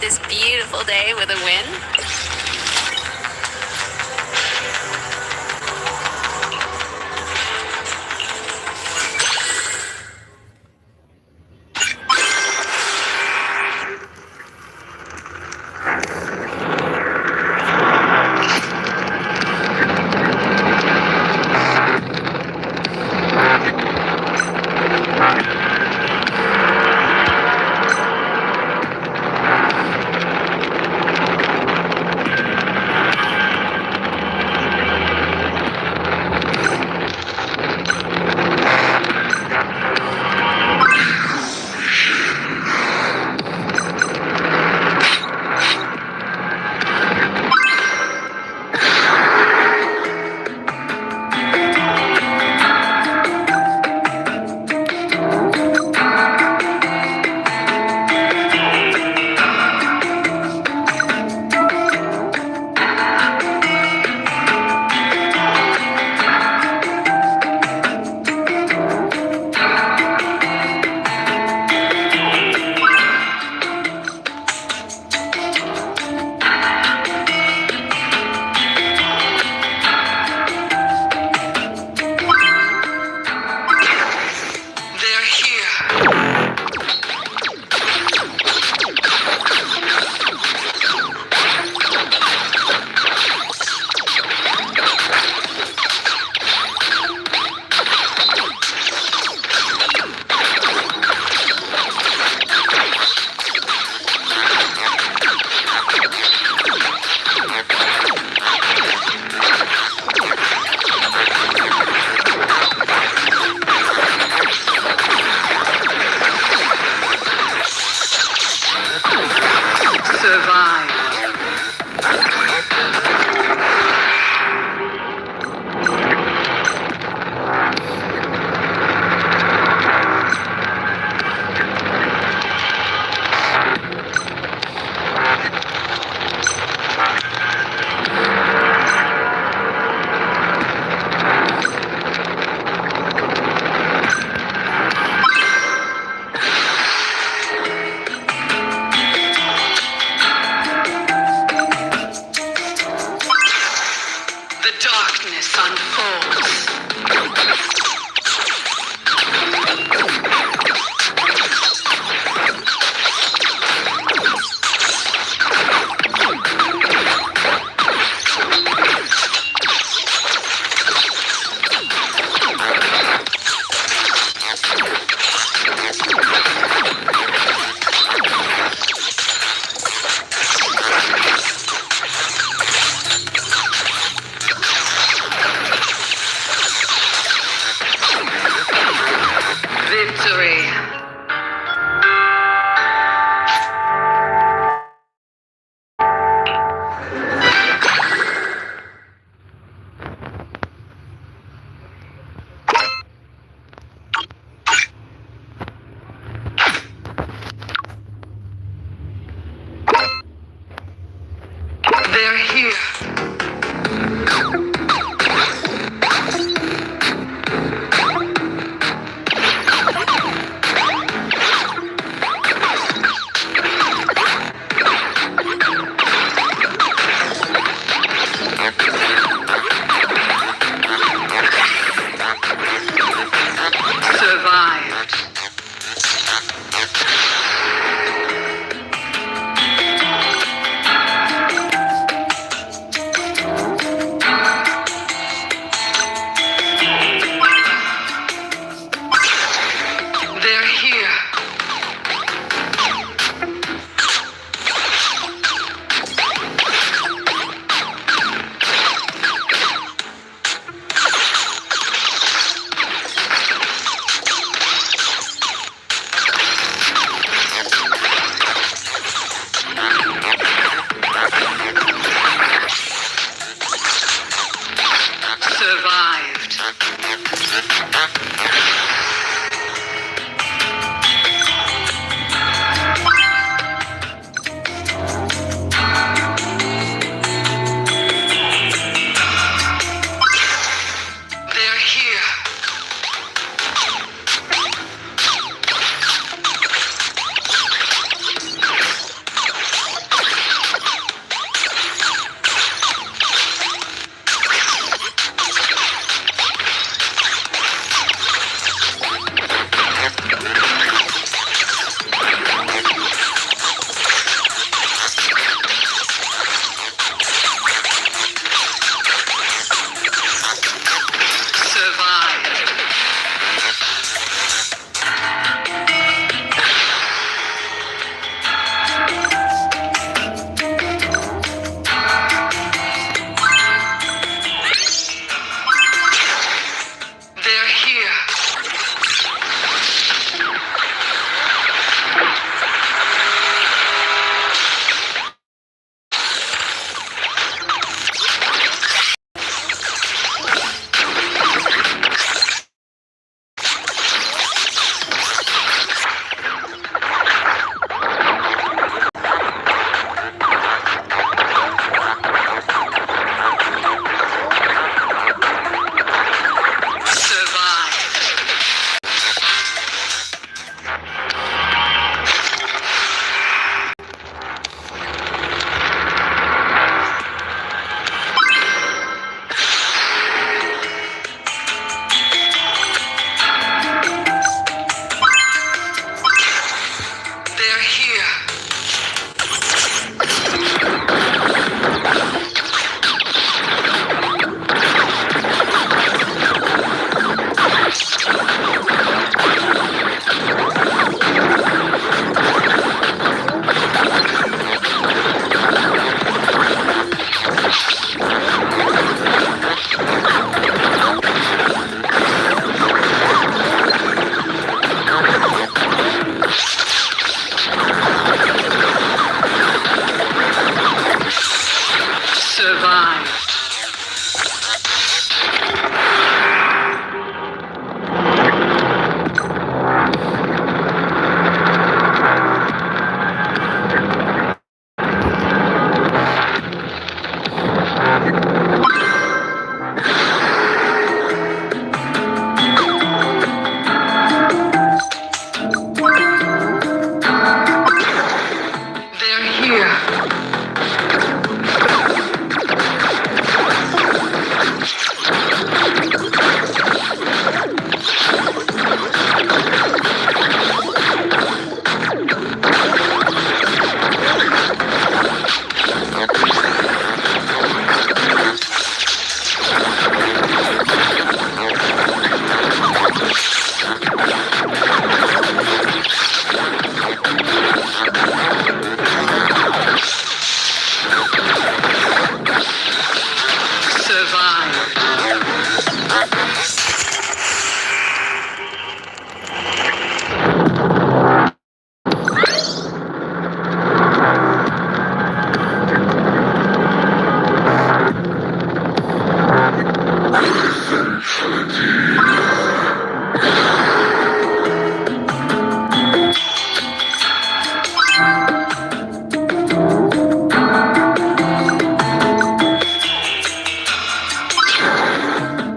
this beautiful day with a win? They're here. Survived. They're here. Survived. They're here.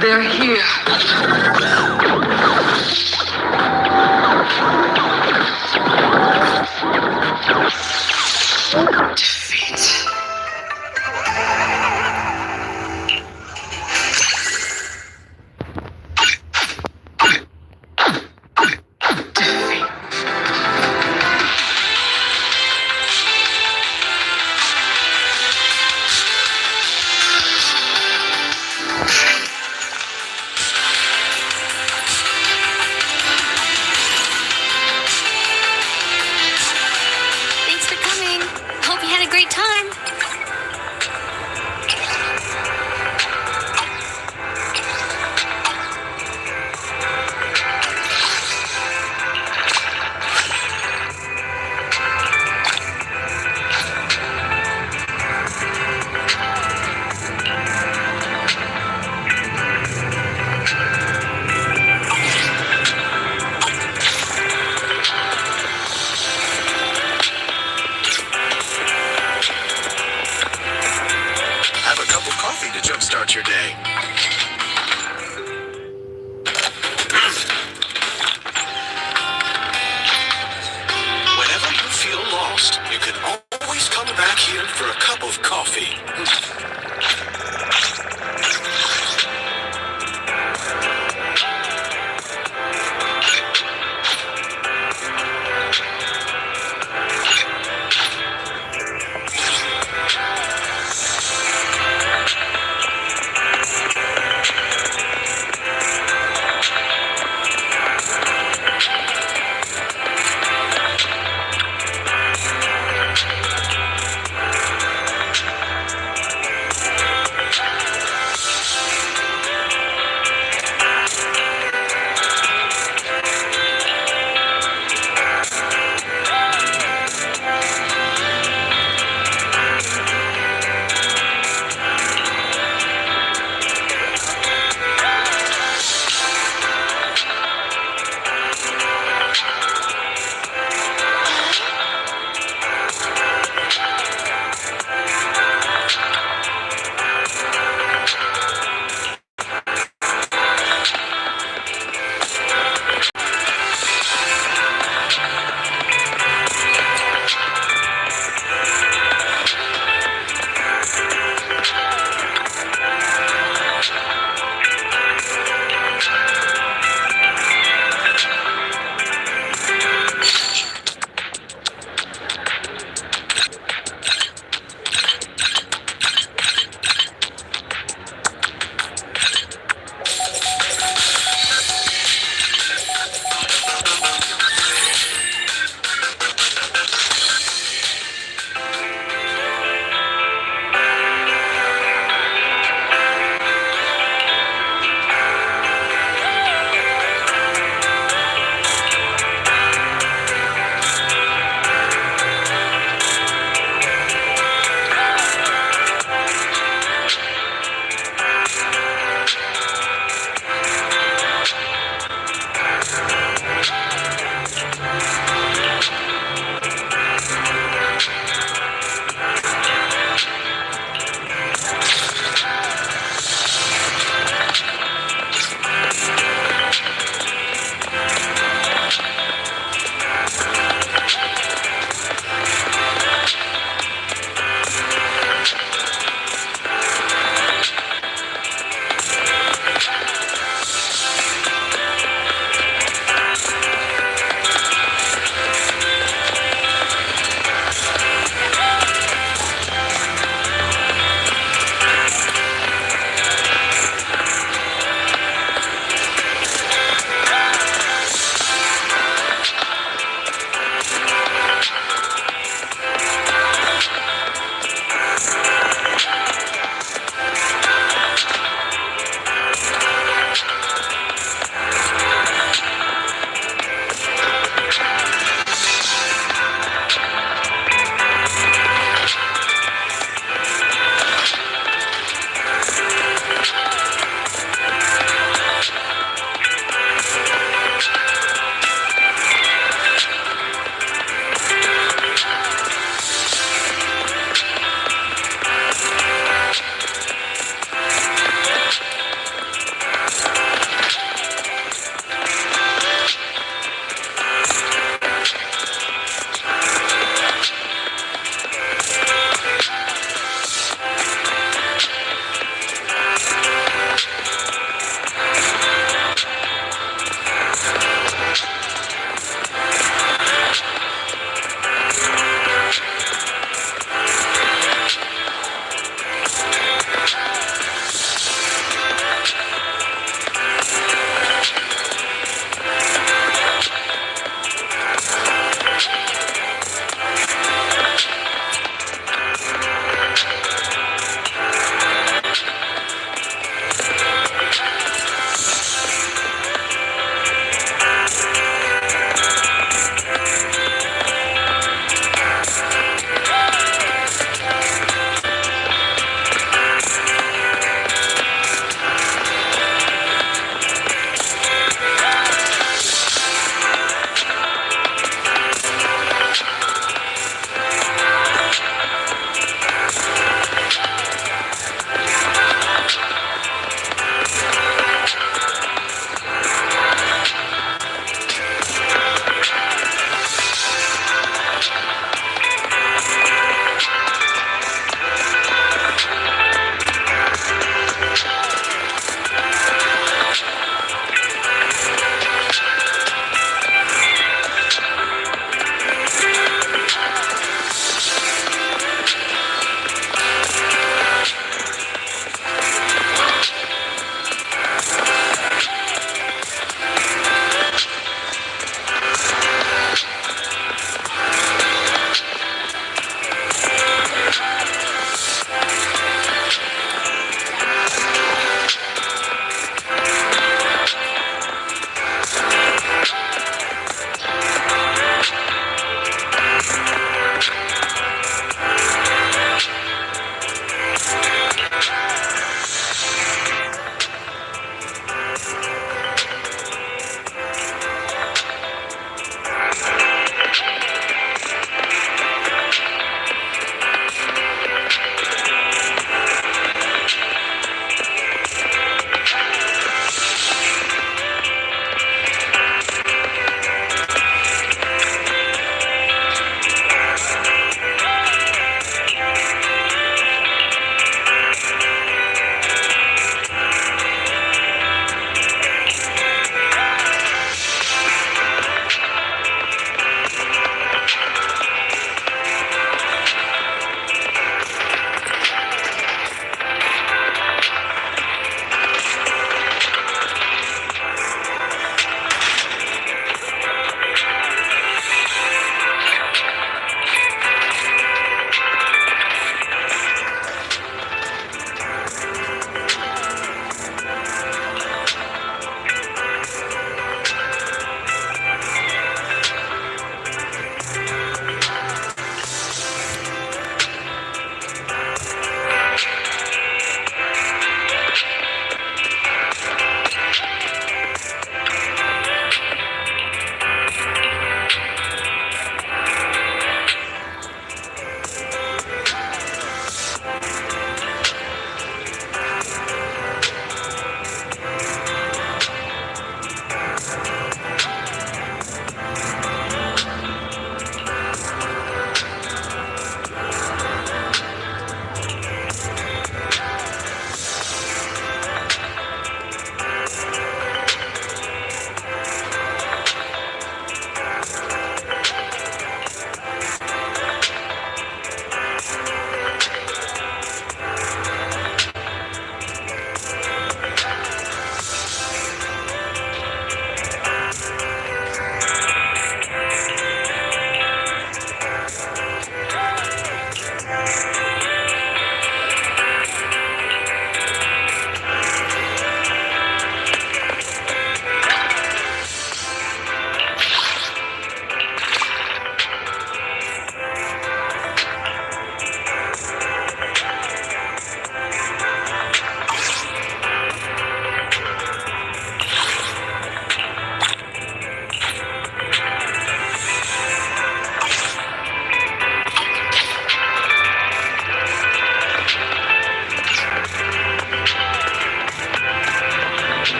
They're here. Defeat. Thanks for coming. Hope you had a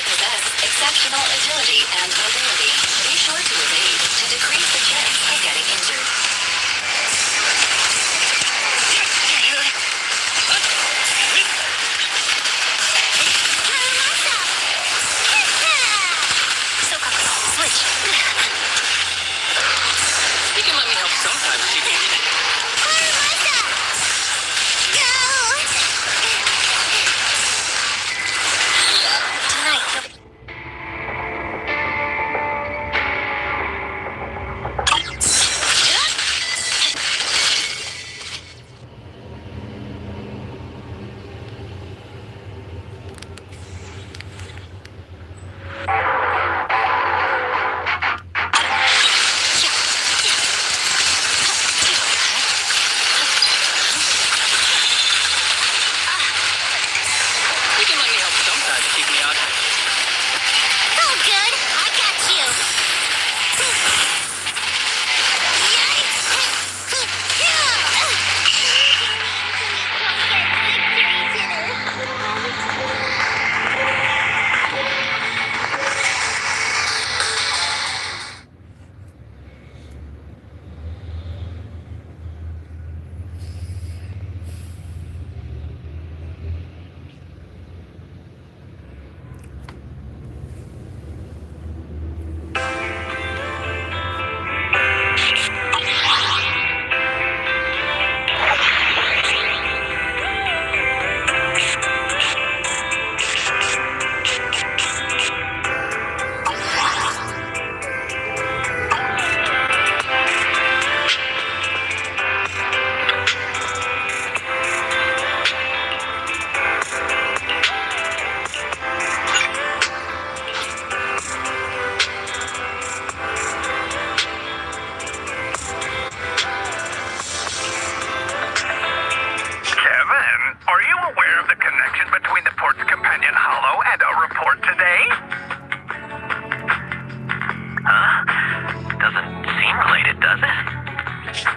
possess exceptional agility and mobility. Be sure to evade to decrease the chance of getting injured. Switch. You can let me help sometimes, Chief. You can let me help sometimes, keep me out. Oh, good. I got you. Are you aware of the connection between the port's companion hollow and our report today? Doesn't seem related, does it?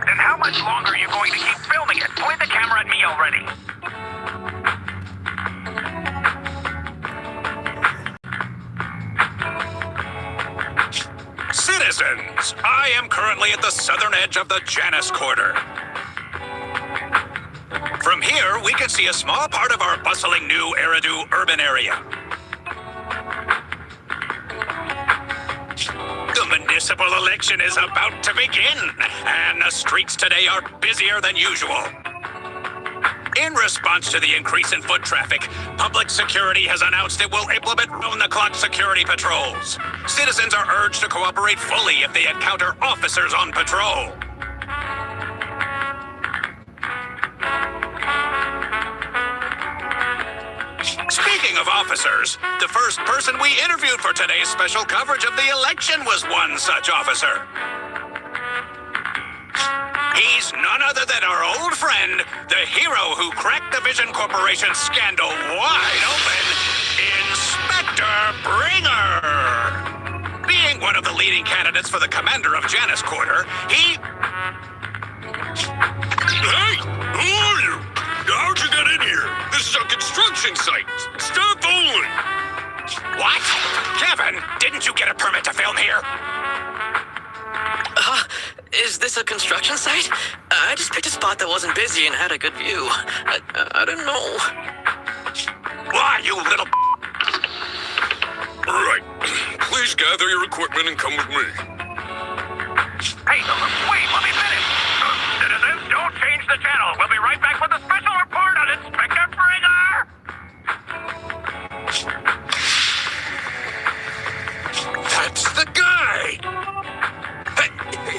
Then how much longer are you going to keep filming it? Point the camera at me already. Citizens, I am currently at the southern edge of the Janus Quarter. From here, we can see a small part of our bustling new Eridu urban area. The municipal election is about to begin, and the streets today are busier than usual. In response to the increase in foot traffic, public security has announced it will implement round-the-clock security patrols. Citizens are urged to cooperate fully if they encounter officers on patrol. Speaking of officers, the first person we interviewed for today's special coverage of the election was one such officer. He's none other than our old friend, the hero who cracked the Vision Corporation scandal wide open, Inspector Bringer. Being one of the leading candidates for the commander of Janus Quarter, he... Hey, who are you? How'd you get in here? This is a construction site. Staff only. What? Kevin, didn't you get a permit to film here? Is this a construction site? I just picked a spot that wasn't busy and had a good view. I don't know. Why, you little... All right. Please gather your equipment and come with me. Hey, wait, let me finish. Citizens, don't change the channel. We'll be right back with a special report on Inspector Bringer. That's the guy.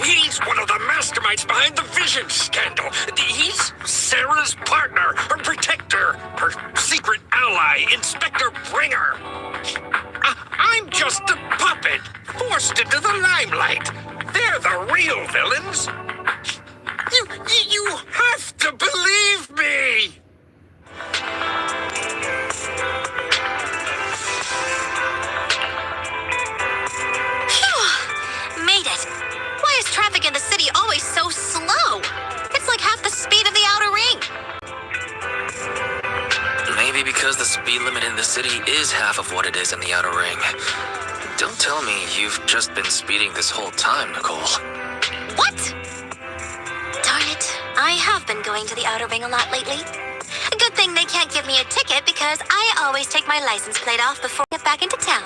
He's one of the masterminds behind the Vision scandal. He's Sarah's partner, her protector, her secret ally, Inspector Bringer. I'm just a puppet, forced into the limelight. They're the real villains. You have to believe me. Phew! Made it. Why is traffic in the city always so slow? It's like half the speed of the outer ring. Maybe because the speed limit in this city is half of what it is in the outer ring. Don't tell me you've just been speeding this whole time, Nicole. What? Darn it. I have been going to the outer ring a lot lately. Good thing they can't give me a ticket because I always take my license plate off before I get back into town.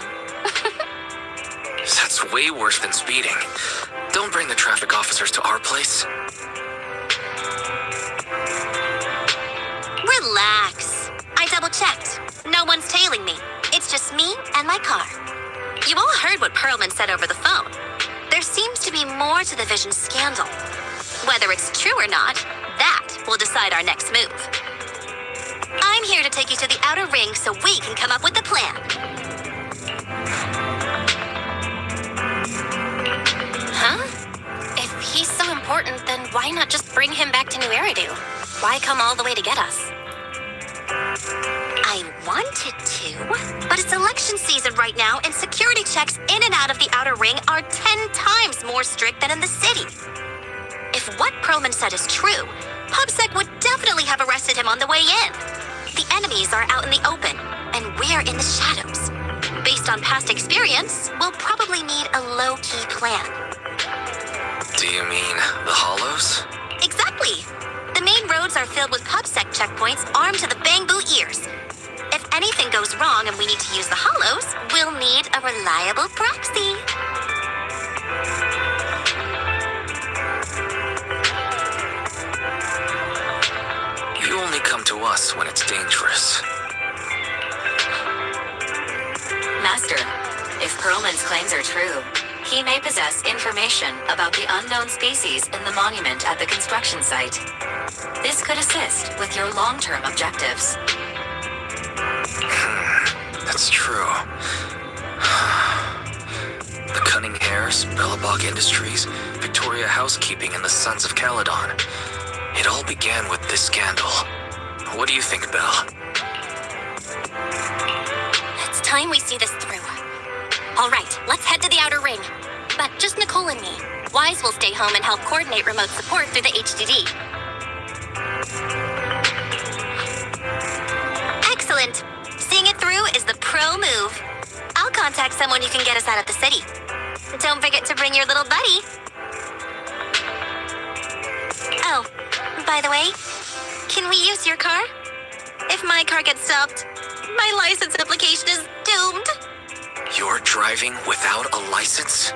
That's way worse than speeding. Don't bring the traffic officers to our place. Relax. I double-checked. No one's tailing me. It's just me and my car. You all heard what Perlman said over the phone. There seems to be more to the Vision scandal. Whether it's true or not, that will decide our next move. I'm here to take you to the outer ring so we can come up with a plan. Huh? If he's so important, then why not just bring him back to New Eridu? Why come all the way to get us? I wanted to, but it's election season right now, and security checks in and out of the outer ring are 10 times more strict than in the city. If what Perlman said is true, PubSec would definitely have arrested him on the way in. The enemies are out in the open, and we're in the shadows. Based on past experience, we'll probably need a low-key plan. Do you mean the Hollows? Exactly. The main roads are filled with PubSec checkpoints armed to the bamboo ears. If anything goes wrong and we need to use the Hollows, we'll need a reliable proxy. You only come to us when it's dangerous. Master, if Perlman's claims are true, he may possess information about the unknown species in the monument at the construction site. This could assist with your long-term objectives. That's true. The Cunning Hares, Bellabog Industries, Victoria Housekeeping, and the Sons of Caledon. It all began with this scandal. What do you think, Belle? It's time we see this through. All right, let's head to the outer ring. But just Nicole and me. Wise will stay home and help coordinate remote support through the HDD. Excellent. Seeing it through is the pro move. I'll contact someone who can get us out of the city. Don't forget to bring your little buddy. Oh, by the way, can we use your car? If my car gets stopped, my license application is doomed. You're driving without a license?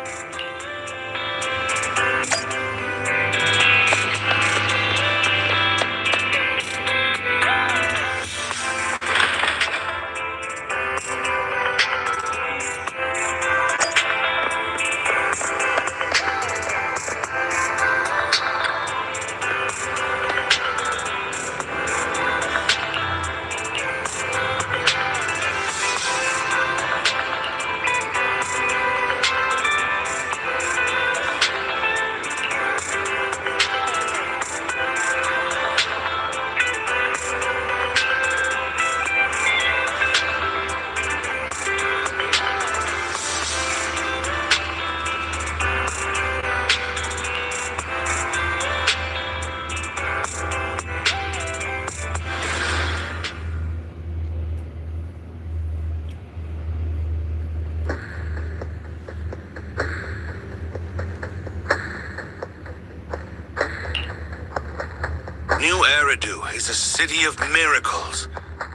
New Eridu is a city of miracles.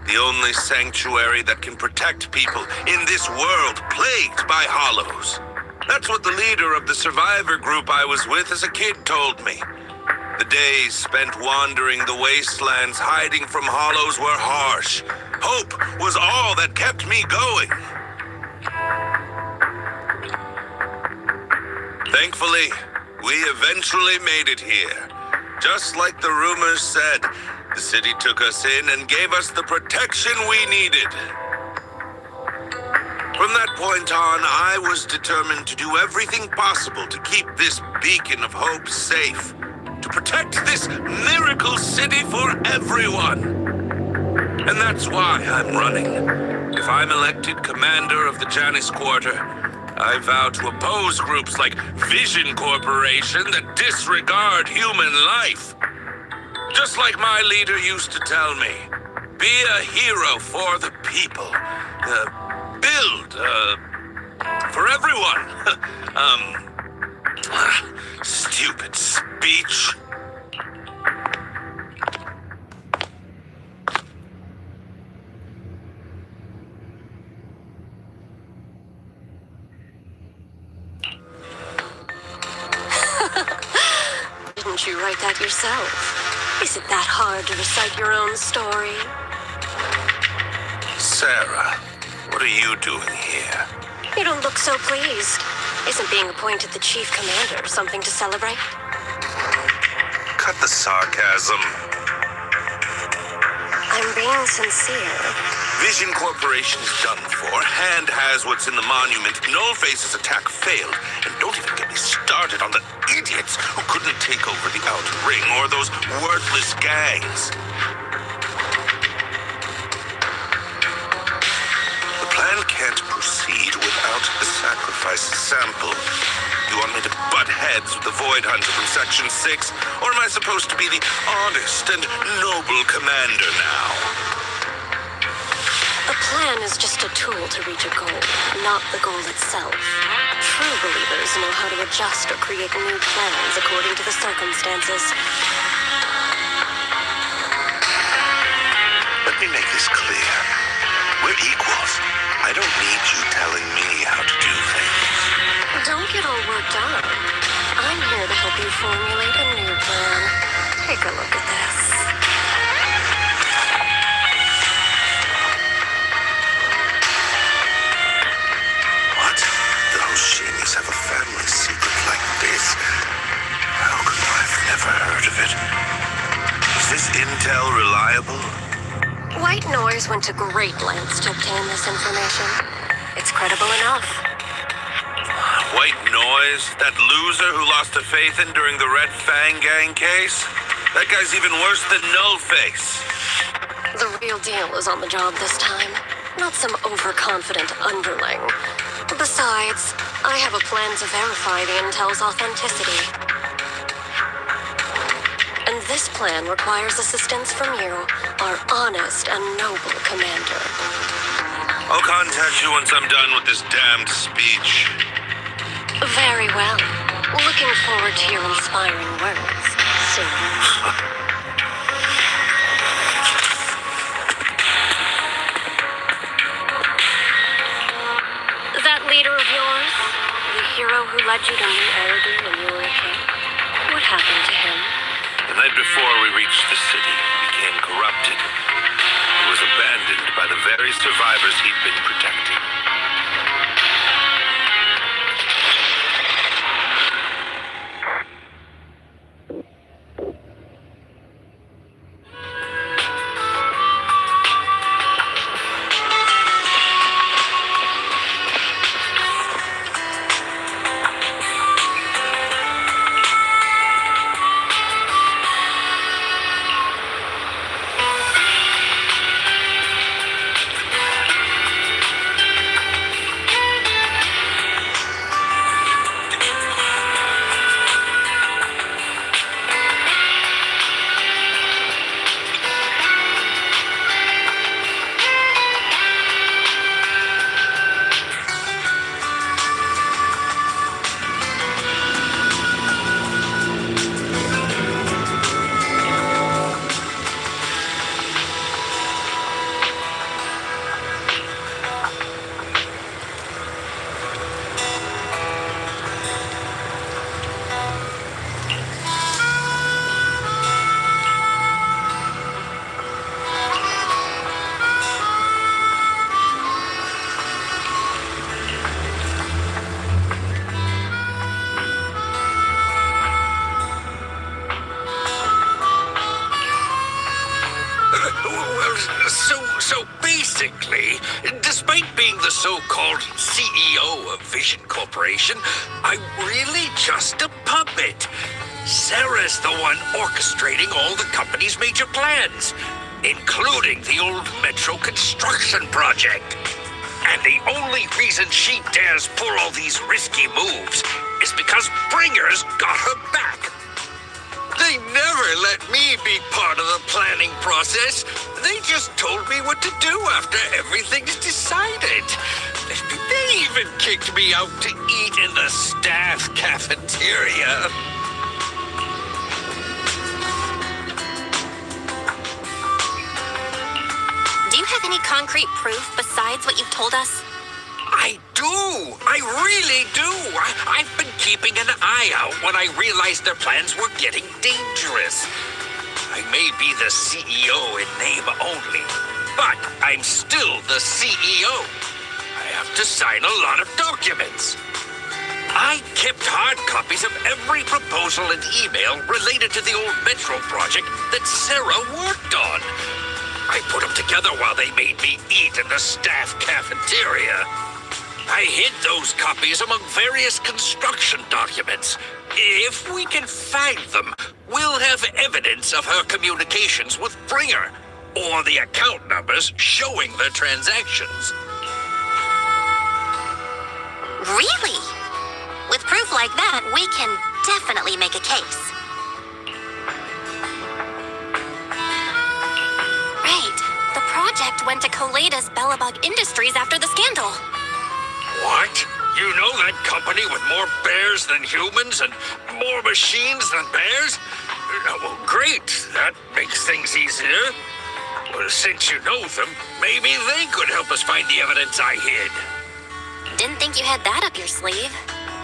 The only sanctuary that can protect people in this world plagued by hollows. That's what the leader of the survivor group I was with as a kid told me. The days spent wandering the wastelands hiding from hollows were harsh. Hope was all that kept me going. Thankfully, we eventually made it here. Just like the rumors said, the city took us in and gave us the protection we needed. From that point on, I was determined to do everything possible to keep this beacon of hope safe, to protect this miracle city for everyone. And that's why I'm running. If I'm elected commander of the Janus Quarter, I vow to oppose groups like Vision Corporation that disregard human life. Just like my leader used to tell me, Be a hero for the people. Build, for everyone. Stupid speech. Didn't you write that yourself? Is it that hard to recite your own story? Sarah, what are you doing here? You don't look so pleased. Isn't being appointed the chief commander something to celebrate? Cut the sarcasm. I'm being sincere. Vision Corporation is done for. Hand has what's in the monument. Nullface's attack failed. And don't even get me started on the idiots who couldn't take over the Outer Ring or those worthless gangs. The plan can't proceed without the sacrifice sample. You want me to butt heads with the Void Hunter from Section 6? Or am I supposed to be the honest and noble commander now? A plan is just a tool to reach a goal, not the goal itself. True believers know how to adjust or create new plans according to the circumstances. Let me make this clear. We're equals. I don't need you telling me how to do things. Don't get all worked up. I'm here to help you formulate a new plan. Take a look at this. What? The Hoshinis have a family secret like this? How come I've never heard of it? Is this intel reliable? White Noise went to great lengths to obtain this information. It's credible enough. White Noise? That loser who lost a faith in during the Red Fang Gang case? That guy's even worse than Nullface. The real deal is on the job this time, not some overconfident underling. Besides, I have a plan to verify the intel's authenticity. And this plan requires assistance from you, our honest and noble commander. I'll contact you once I'm done with this damned speech. Very well. Looking forward to your inspiring words soon. That leader of yours, the hero who led you to New Eridu when you were a kid, what happened to him? The night before we reached the city, he became corrupted. He was abandoned by the very survivors he'd been protecting. So basically, despite being the so-called CEO of Vision Corporation, I'm really just a puppet. Sarah's the one orchestrating all the company's major plans, including the old metro construction project. And the only reason she dares pull all these risky moves is because Bringer's got her back. They never let me be part of the planning process. They just told me what to do after everything's decided. They even kicked me out to eat in the staff cafeteria. Do you have any concrete proof besides what you've told us? I do. I really do. I've been keeping an eye out when I realized their plans were getting dangerous. I may be the CEO in name only, but I'm still the CEO. I have to sign a lot of documents. I kept hard copies of every proposal and email related to the old Metro project that Sarah worked on. I put them together while they made me eat in the staff cafeteria. I hid those copies among various construction documents. If we can find them, we'll have evidence of her communications with Bringer, or the account numbers showing the transactions. Really? With proof like that, we can definitely make a case. Right. The project went to Koleda's Bellabug Industries after the scandal. What? You know that company with more bears than humans and more machines than bears? Well, great. That makes things easier. Well, since you know them, maybe they could help us find the evidence I hid. Didn't think you had that up your sleeve.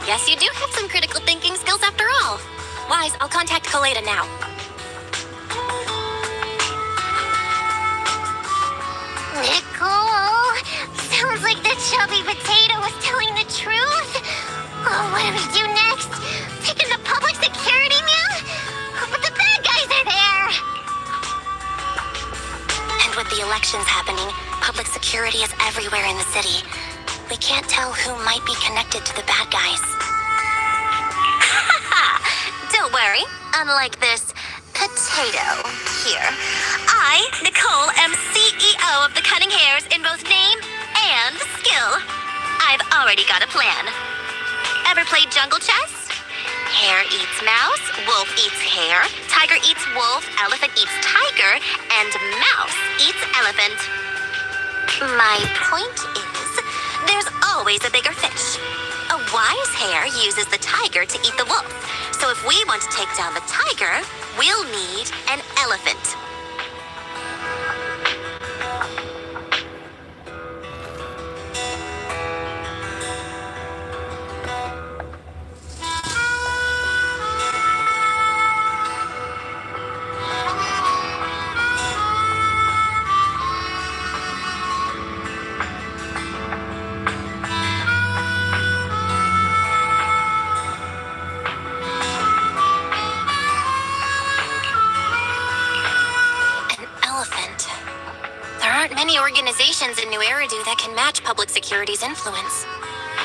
Guess you do have some critical thinking skills after all. Wise, I'll contact Koleda now. Nicole, sounds like the chubby potato was telling the truth. Oh, what do we do next? Taking the public security man? But the bad guys are there. And with the elections happening, public security is everywhere in the city. We can't tell who might be connected to the bad guys. Don't worry. Unlike this potato here, I, Nicole, am CEO of the Cunning Hares in both name and skill. I've already got a plan. Ever played jungle chess? Hare eats mouse, wolf eats hare, tiger eats wolf, elephant eats tiger, and mouse eats elephant. My point is, there's always a bigger fish. A wise hare uses the tiger to eat the wolf. So if we want to take down the tiger, we'll need an elephant. Many organizations in New Eridu that can match public security's influence.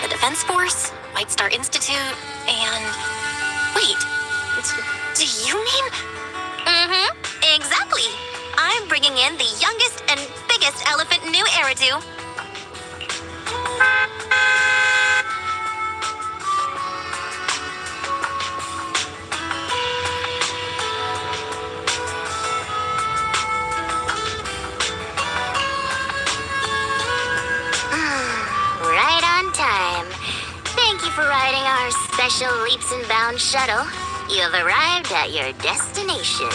The Defense Force, White Star Institute, and... Wait, do you mean... Mm-hmm, exactly. I'm bringing in the youngest and biggest elephant in New Eridu. For riding our special leaps and bounds shuttle, you have arrived at your destination.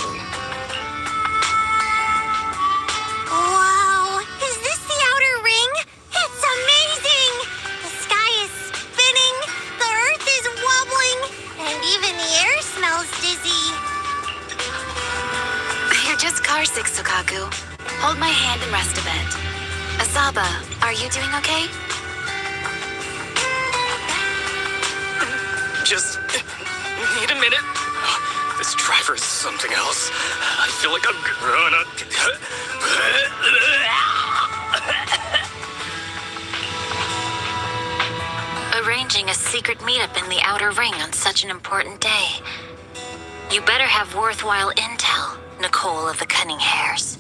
Wow, is this the outer ring? It's amazing! The sky is spinning, the earth is wobbling, and even the air smells dizzy. You're just car sick, Sukaku. Hold my hand and rest a bit. Asaba, are you doing okay? Just need a minute. This driver is something else. I feel like I'm gonna... Arranging a secret meetup in the Outer Ring on such an important day. You better have worthwhile intel, Nicole of the Cunning Hares.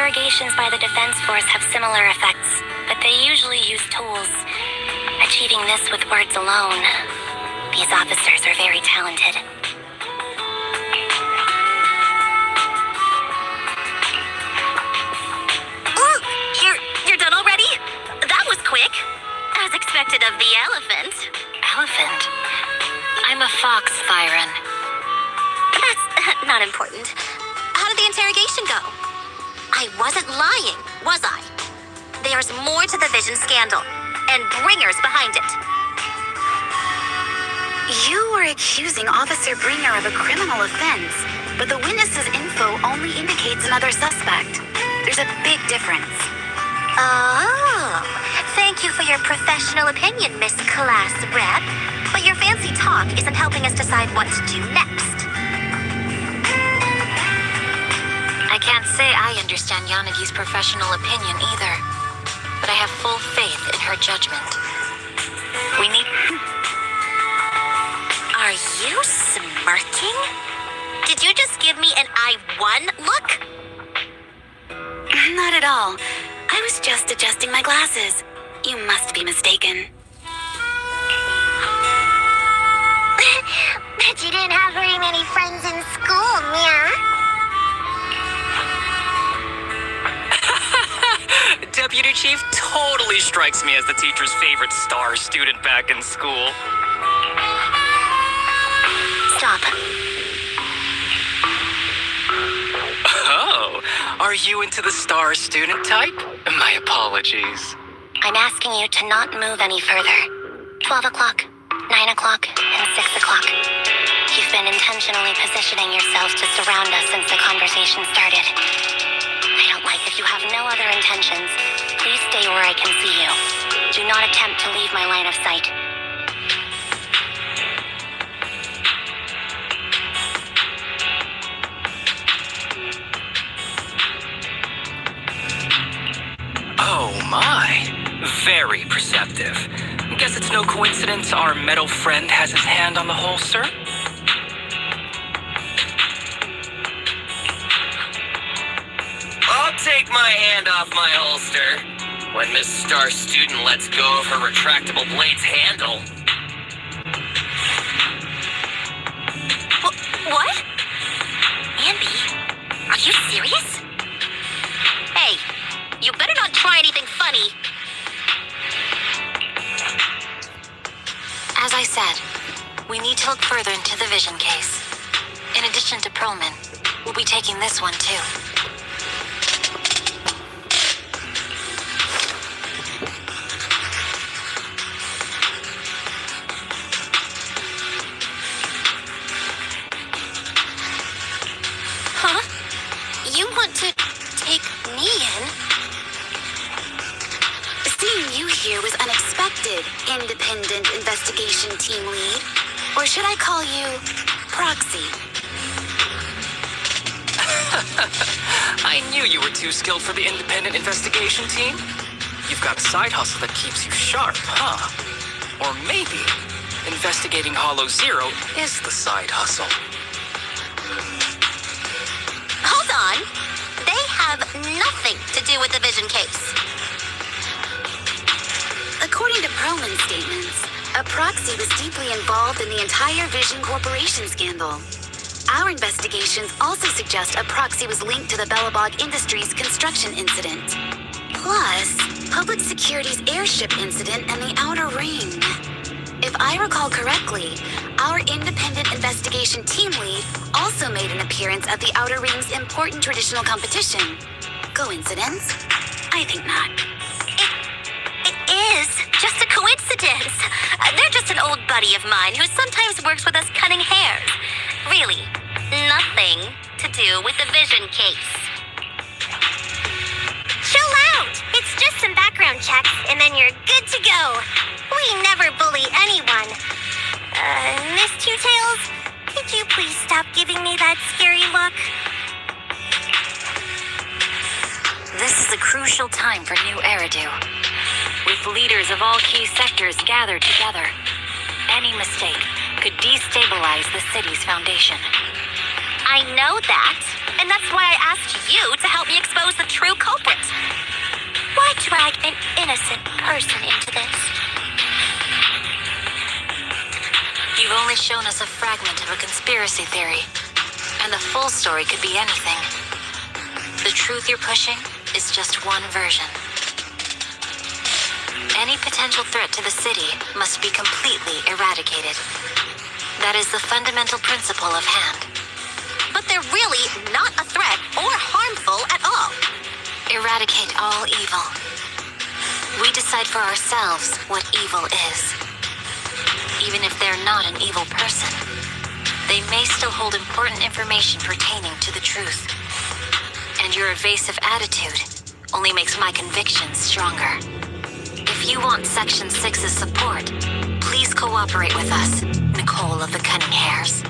interrogations by the defense force have similar effects, but they usually use tools. Achieving this with words alone. These officers are very talented. Oh, you're done already? That was quick. As expected of the elephant. Elephant? I'm a fox, Siren. That's not important. How did the interrogation go? I wasn't lying, was I? There's more to the Vision scandal, and bringers behind it. You were accusing Officer Bringer of a criminal offense, but the witness's info only indicates another suspect. There's a big difference. Oh, thank you for your professional opinion, Miss Class Rep. But your fancy talk isn't helping us decide what to do next. I can't say I understand Yanagi's professional opinion either, but I have full faith in her judgment. We need... Are you smirking? Did you just give me an I won look? Not at all. I was just adjusting my glasses. You must be mistaken. Bet you didn't have very many friends in school, Mia. Deputy Chief totally strikes me as the teacher's favorite star student back in school. Stop. Oh, are you into the star student type? My apologies. I'm asking you to not move any further. 12 o'clock, 9 o'clock, and 6 o'clock. You've been intentionally positioning yourself to surround us since the conversation started. I don't like if you have no other intentions. Please stay where I can see you. Do not attempt to leave my line of sight. Oh my, very perceptive. Guess it's no coincidence our metal friend has his hand on the holster. I'll take my hand off my holster when Miss Star Student lets go of her retractable blade's handle. What? Andy, are you serious? Hey, you better not try anything funny. As I said, we need to look further into the Vision case. In addition to Perlman, we'll be taking this one too. Huh? You want to take me in? Seeing you here was unexpected, independent investigation team lead. Or should I call you proxy? I knew you were too skilled for the independent investigation team. You've got a side hustle that keeps you sharp, huh? Or maybe investigating Hollow Zero is the side hustle. Hold on. They have nothing to do with the Vision case. According to Perlman's statements, a proxy was deeply involved in the entire Vision Corporation scandal. Our investigations also suggest a proxy was linked to the Bellabog Industries construction incident. Plus, Public Security's airship incident and the Outer Ring. If I recall correctly, our independent investigation team lead also made an appearance at the Outer Ring's important traditional competition. Coincidence? I think not. It is just a coincidence. They're just an old buddy of mine who sometimes works with us cutting hairs. Really, nothing to do with the Vision case. Chill out. It's just some background checks, and then you're good to go. We never bully anyone. Miss Two Tails, could you please stop giving me that scary look? This is a crucial time for new Eridu. With leaders of all key sectors gathered together, any mistake could destabilize the city's foundation. I know that, and that's why I asked you to help me expose the true culprit. Why drag an innocent person into this? You've only shown us a fragment of a conspiracy theory, and the full story could be anything. The truth you're pushing is just one version. Any potential threat to the city must be completely eradicated. That is the fundamental principle of hand. But they're really not a threat or harmful at all. Eradicate all evil. We decide for ourselves what evil is. Even if they're not an evil person, they may still hold important information pertaining to the truth. And your evasive attitude only makes my convictions stronger. If you want Section 6's support, please cooperate with us, Nicole of the Cunning Hairs.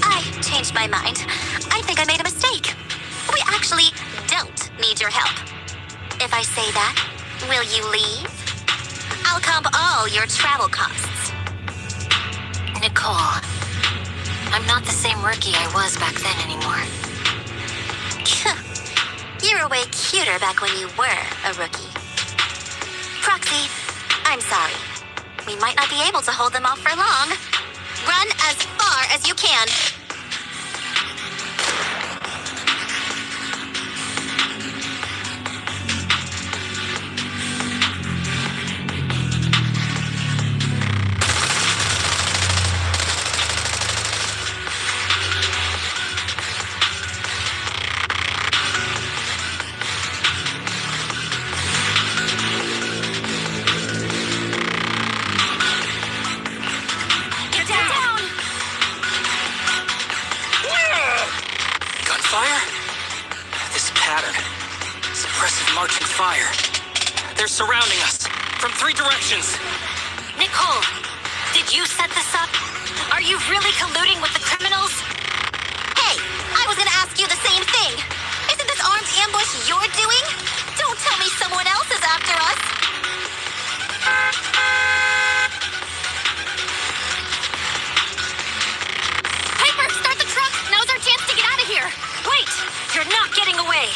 I changed my mind. I think I made a mistake. We actually don't need your help. If I say that, will you leave? I'll comp all your travel costs. Nicole, I'm not the same rookie I was back then anymore. You were way cuter back when you were a rookie. Proxy, I'm sorry. We might not be able to hold them off for long. Run as far as you can. Gunfire? This pattern. Suppressive marching fire. They're surrounding us from 3 directions. Nicole, did you set this up? Are you really colluding with the criminals? Hey, I was gonna ask you the same thing. Isn't this armed ambush you're doing? Don't tell me someone else is after us. Piper, start the truck! Now's our chance to get out of here! Wait! You're not getting away!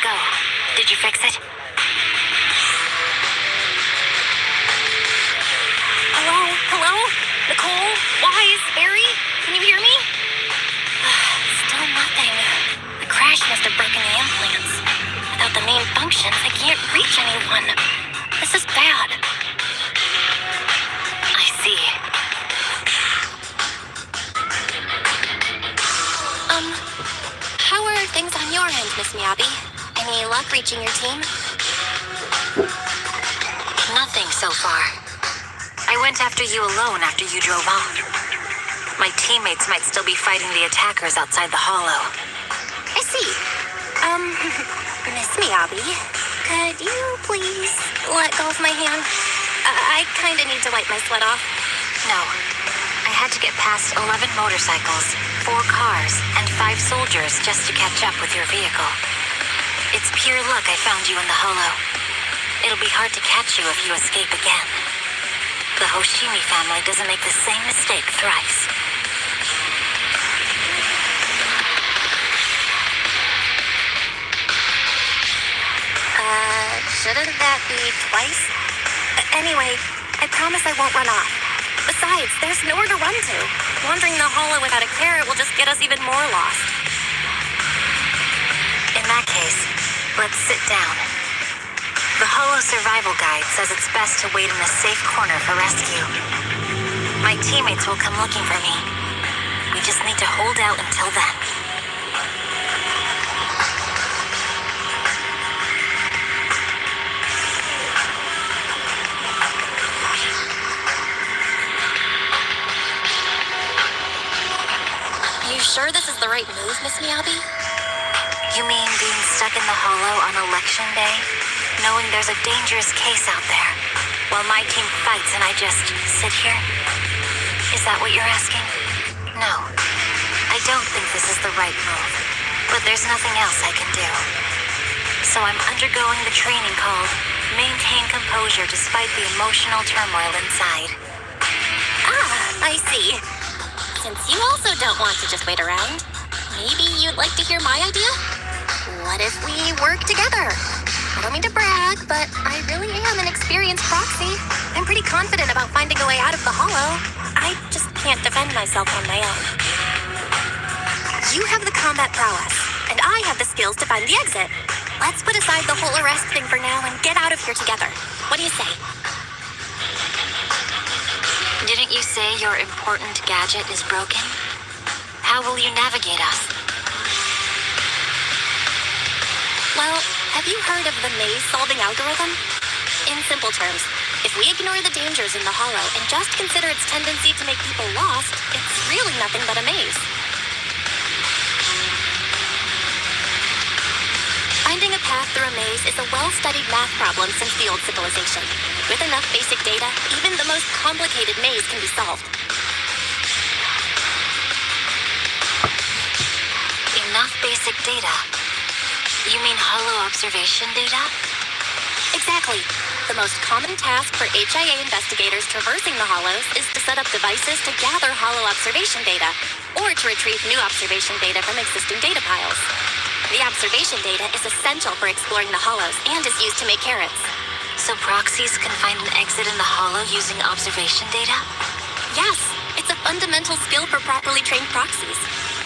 go. Did you fix it? Hello? Hello? Nicole? Wise? Barry? Can you hear me? Still nothing. The crash must have broken the implants. Without the main functions, I can't reach anyone. This is bad. I see. How are things on your end, Miss Miyabi? Any luck reaching your team? Nothing so far. I went after you alone after you drove off. My teammates might still be fighting the attackers outside the hollow. I see. Miss Miyabi, could you please let go of my hand? I kinda need to wipe my sweat off. No. I had to get past 11 motorcycles, 4 cars, and 5 soldiers just to catch up with your vehicle. It's pure luck I found you in the hollow. It'll be hard to catch you if you escape again. The Hoshimi family doesn't make the same mistake thrice. Shouldn't that be twice? Anyway, I promise I won't run off. Besides, there's nowhere to run to. Wandering the hollow without a carrot will just get us even more lost. In that case, let's sit down. The Hollow Survival Guide says it's best to wait in a safe corner for rescue. My teammates will come looking for me. We just need to hold out until then. Are you sure this is the right move, Miss Miyabi? You mean being stuck in the hollow on election day? Knowing there's a dangerous case out there, while my team fights and I just sit here? Is that what you're asking? No. I don't think this is the right move, but there's nothing else I can do. So I'm undergoing the training called Maintain Composure Despite the Emotional Turmoil Inside. I see. Since you also don't want to just wait around, maybe you'd like to hear my idea? What if we work together? I don't mean to brag, but I really am an experienced proxy. I'm pretty confident about finding a way out of the hollow. I just can't defend myself on my own. You have the combat prowess, and I have the skills to find the exit. Let's put aside the whole arrest thing for now and get out of here together. What do you say? Didn't you say your important gadget is broken? How will you navigate us? Well, have you heard of the maze-solving algorithm? In simple terms, if we ignore the dangers in the hollow and just consider its tendency to make people lost, it's really nothing but a maze. Finding a path through a maze is a well-studied math problem since the old civilization. With enough basic data, even the most complicated maze can be solved. Enough basic data? You mean hollow observation data? Exactly. The most common task for HIA investigators traversing the hollows is to set up devices to gather hollow observation data, or to retrieve new observation data from existing data piles. The observation data is essential for exploring the hollows and is used to make carrots. So proxies can find an exit in the hollow using observation data? Yes, it's a fundamental skill for properly trained proxies.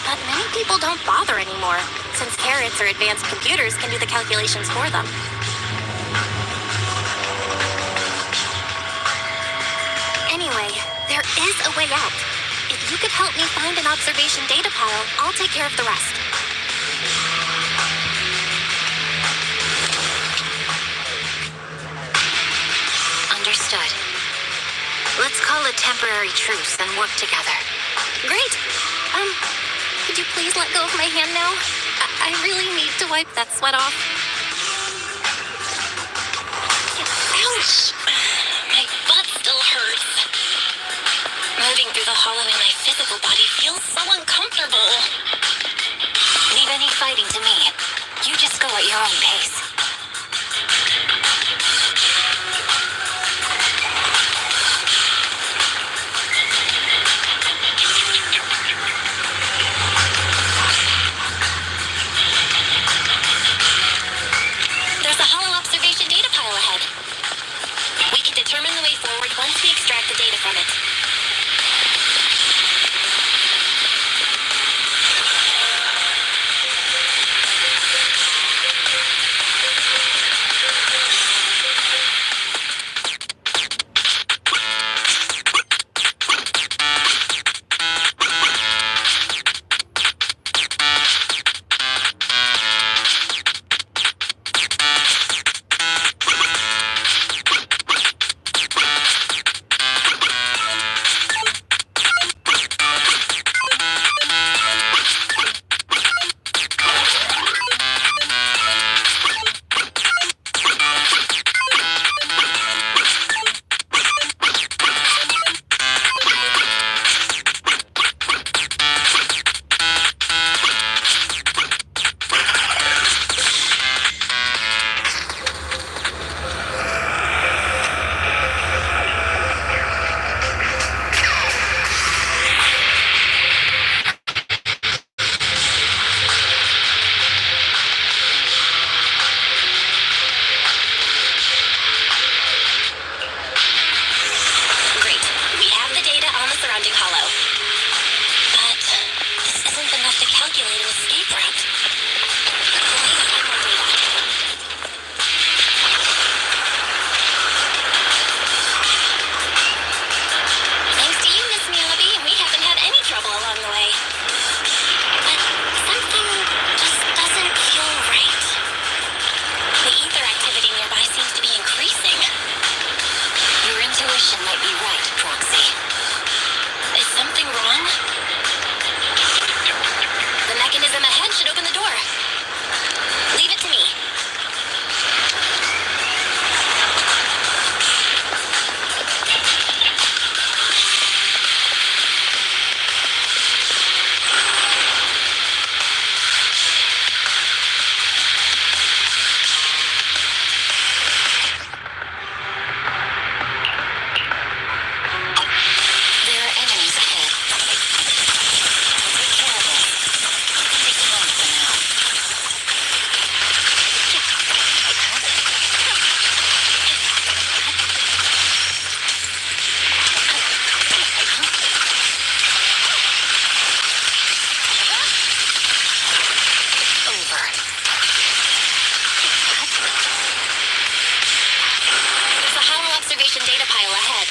But many people don't bother anymore, since carrots or advanced computers can do the calculations for them. Anyway, there is a way out. If you could help me find an observation data pile, I'll take care of the rest. Understood. Let's call a temporary truce and work together. Great. Could you please let go of my hand now? I really need to wipe that sweat off. Ouch! My butt still hurts. Moving through the hollow in my physical body feels so uncomfortable. Leave any fighting to me. You just go at your own pace. data pile ahead.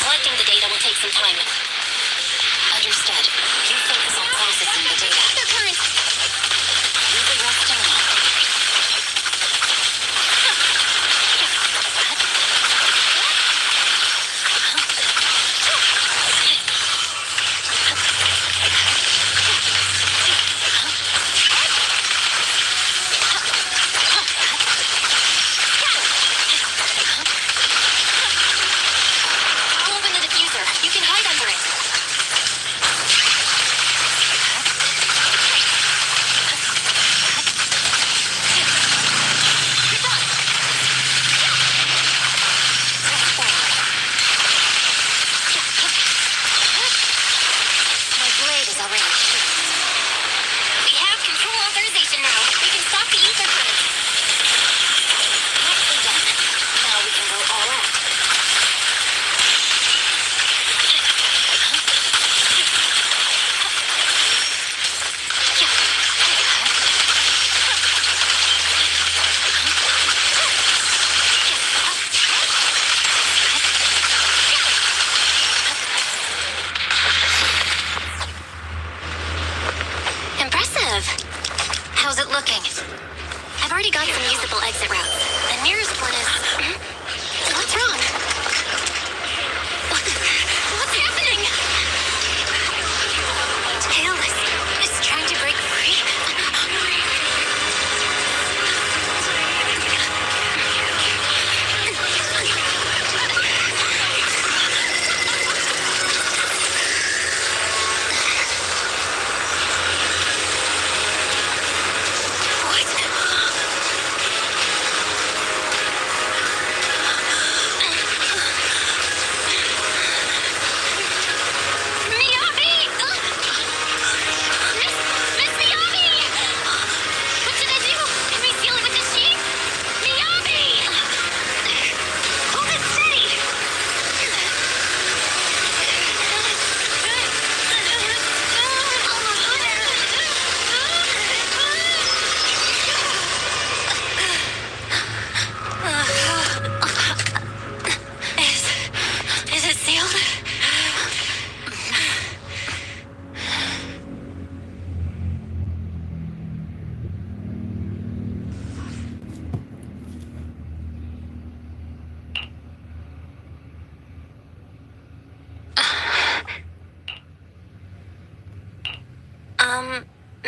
Collecting the data will take some time. Understood. You focus on processing the data. The current. Leave the rest to me. I'll open the diffuser. You can hide under it. My blade is already sheathed. We have control authorization now. We can stop the ether current. Nicely done. Now we can go all out. Impressive. How's it looking? I've already got some usable exit routes. The nearest one is... What's wrong? What's happening? Tail is trying to break free. Miyabi! Miss Miyabi! What should I do? Can we seal it with the sheet? Miyabi! Hold it steady! Is it sealed?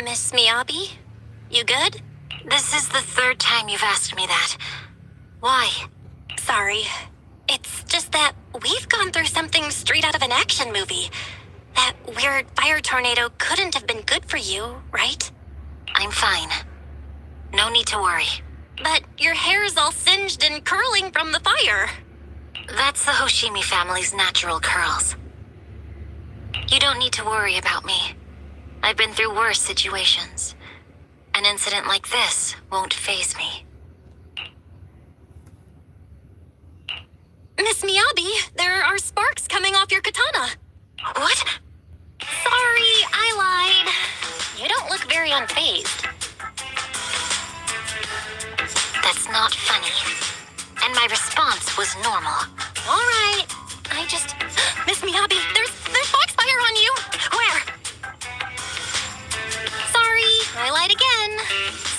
Miss Miyabi? You good? This is the third time you've asked me that. Why? Sorry. It's just that we've gone through something straight out of an action movie. That weird fire tornado couldn't have been good for you, right? I'm fine. No need to worry. But your hair is all singed and curling from the fire. That's the Hoshimi family's natural curls. You don't need to worry about me. I've been through worse situations. An incident like this won't faze me. Miss Miyabi, there are sparks coming off your katana. What? Sorry, I lied. You don't look very unfazed. That's not funny. And my response was normal. All right. Miss Miyabi, there's foxfire on you. Where? Sorry, I lied again.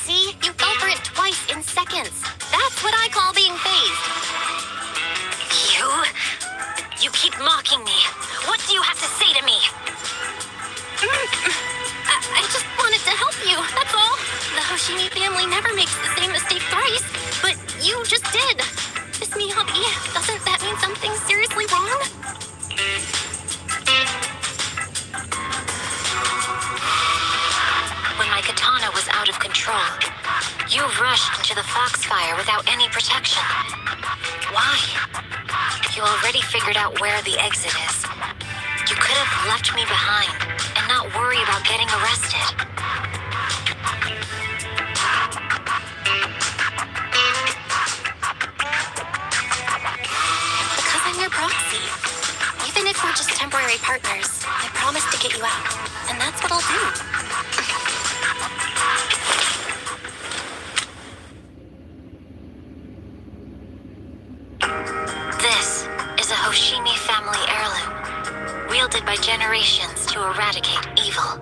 See, you fell for it twice in seconds. That's what I call being phased. You keep mocking me. What do you have to say to me? I just wanted to help you, that's all. The Hoshimi family never makes the same mistake thrice, but you just did. Miss Miyabi, doesn't that mean something's seriously wrong? rushed into the foxfire without any protection. Why? You already figured out where the exit is. You could have left me behind and not worry about getting arrested. Because I'm your proxy. Even if we're just temporary partners, I promise to get you out. And that's what I'll do. This is a Hoshimi family heirloom, wielded by generations to eradicate evil.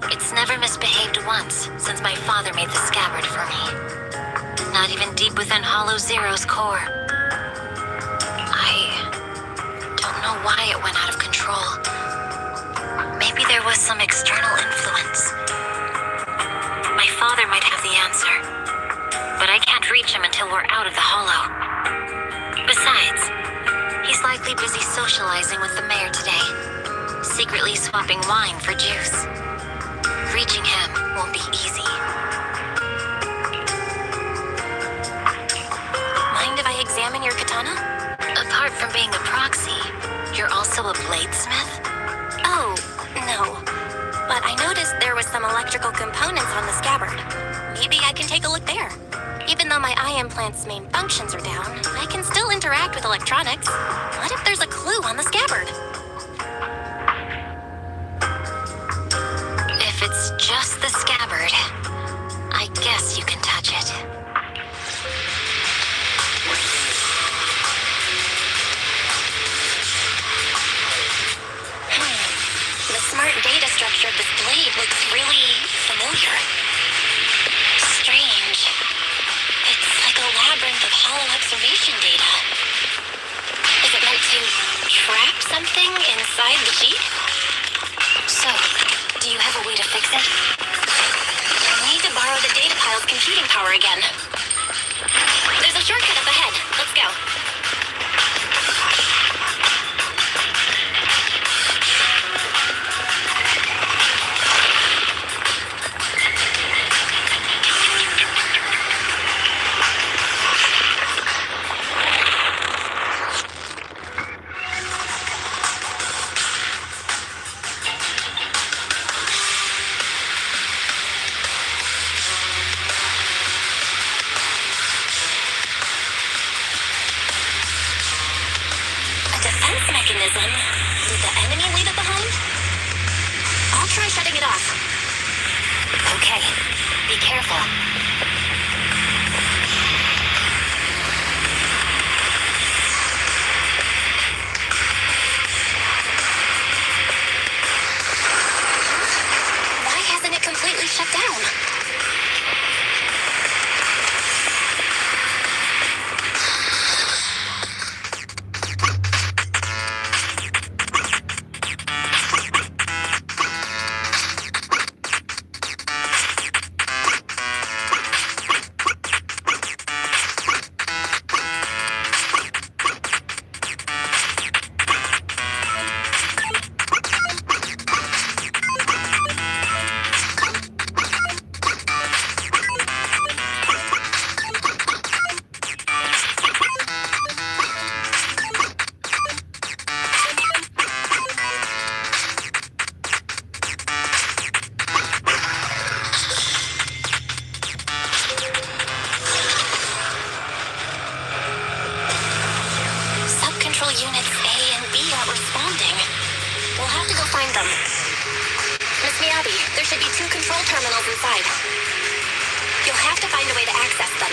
It's never misbehaved once since my father made the scabbard for me. Not even deep within Hollow Zero's core. I don't know why it went out of control. Maybe there was some external influence. My father might have the answer, but I can't reach him until we're out of the Hollow. Besides, he's likely busy socializing with the mayor today, secretly swapping wine for juice. Reaching him won't be easy. Mind if I examine your katana? Apart from being a proxy, you're also a bladesmith? Oh, no. But I noticed there was some electrical components on the scabbard. Maybe I can take a look there. Even though my eye implant's main functions are down, I can still interact with electronics. What if there's a clue on the scabbard? If it's just the scabbard, I guess you can touch it. The smart data structure of this blade looks really familiar. Strange. It's like a labyrinth of hollow observation data. Is it meant to trap something inside the sheet? So, do you have a way to fix it? I need to borrow the data pile's computing power again. There's a shortcut up ahead. Let's go. Mechanism. Did the enemy leave it behind? I'll try shutting it off. Okay, be careful. Why hasn't it completely shut down? Units A and B aren't responding. We'll have to go find them. Miss Miyabi, there should be 2 control terminals inside. You'll have to find a way to access them.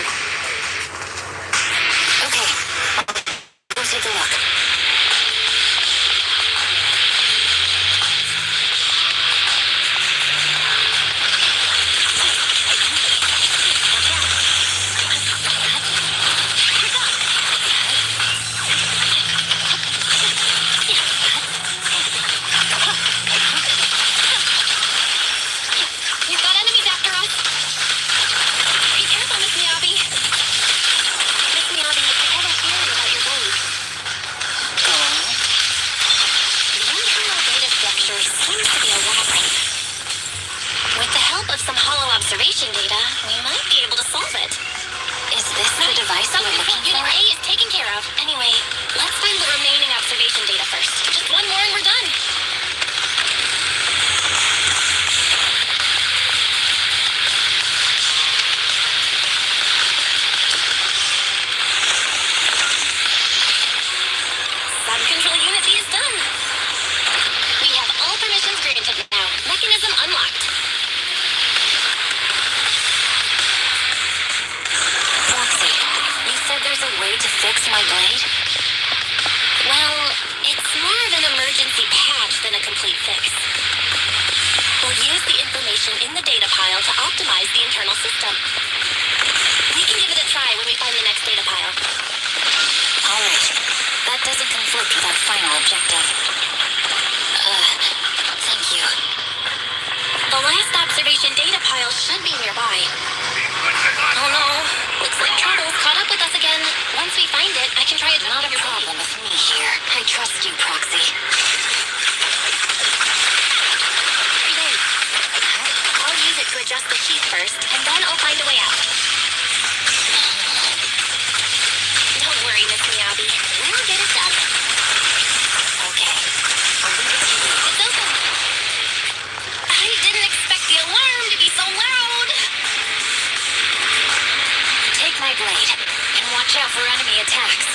Okay, go take a look. We've got enemies after us. Be careful, Miss Miyabi. device Some we're looking complete Unit for? A is taken care of. Anyway, let's find the remaining observation data first. Just one more and we're done. Sun control unit B is done. We have all permissions granted now. Mechanism unlocked. Foxy, you said there's a way to fix my blade? Well, it's more of an emergency patch than a complete fix. We'll use the information in the data pile to optimize the internal system. We can give it a try when we find the next data pile. All right. That doesn't conflict with our final objective. Thank you. The last observation data pile should be nearby. Oh no, looks like trouble's caught up with us again. Once we find it, I can try it. Not a problem with me here. I trust you, Proxy. There. I'll use it to adjust the sheath first, and then I'll find a way out. Don't worry, Miss Miyabi. We'll get it done. Okay. I'll leave it to you. It's open. I didn't expect the alarm to be so loud. Take my blade, and watch out for enemy attacks.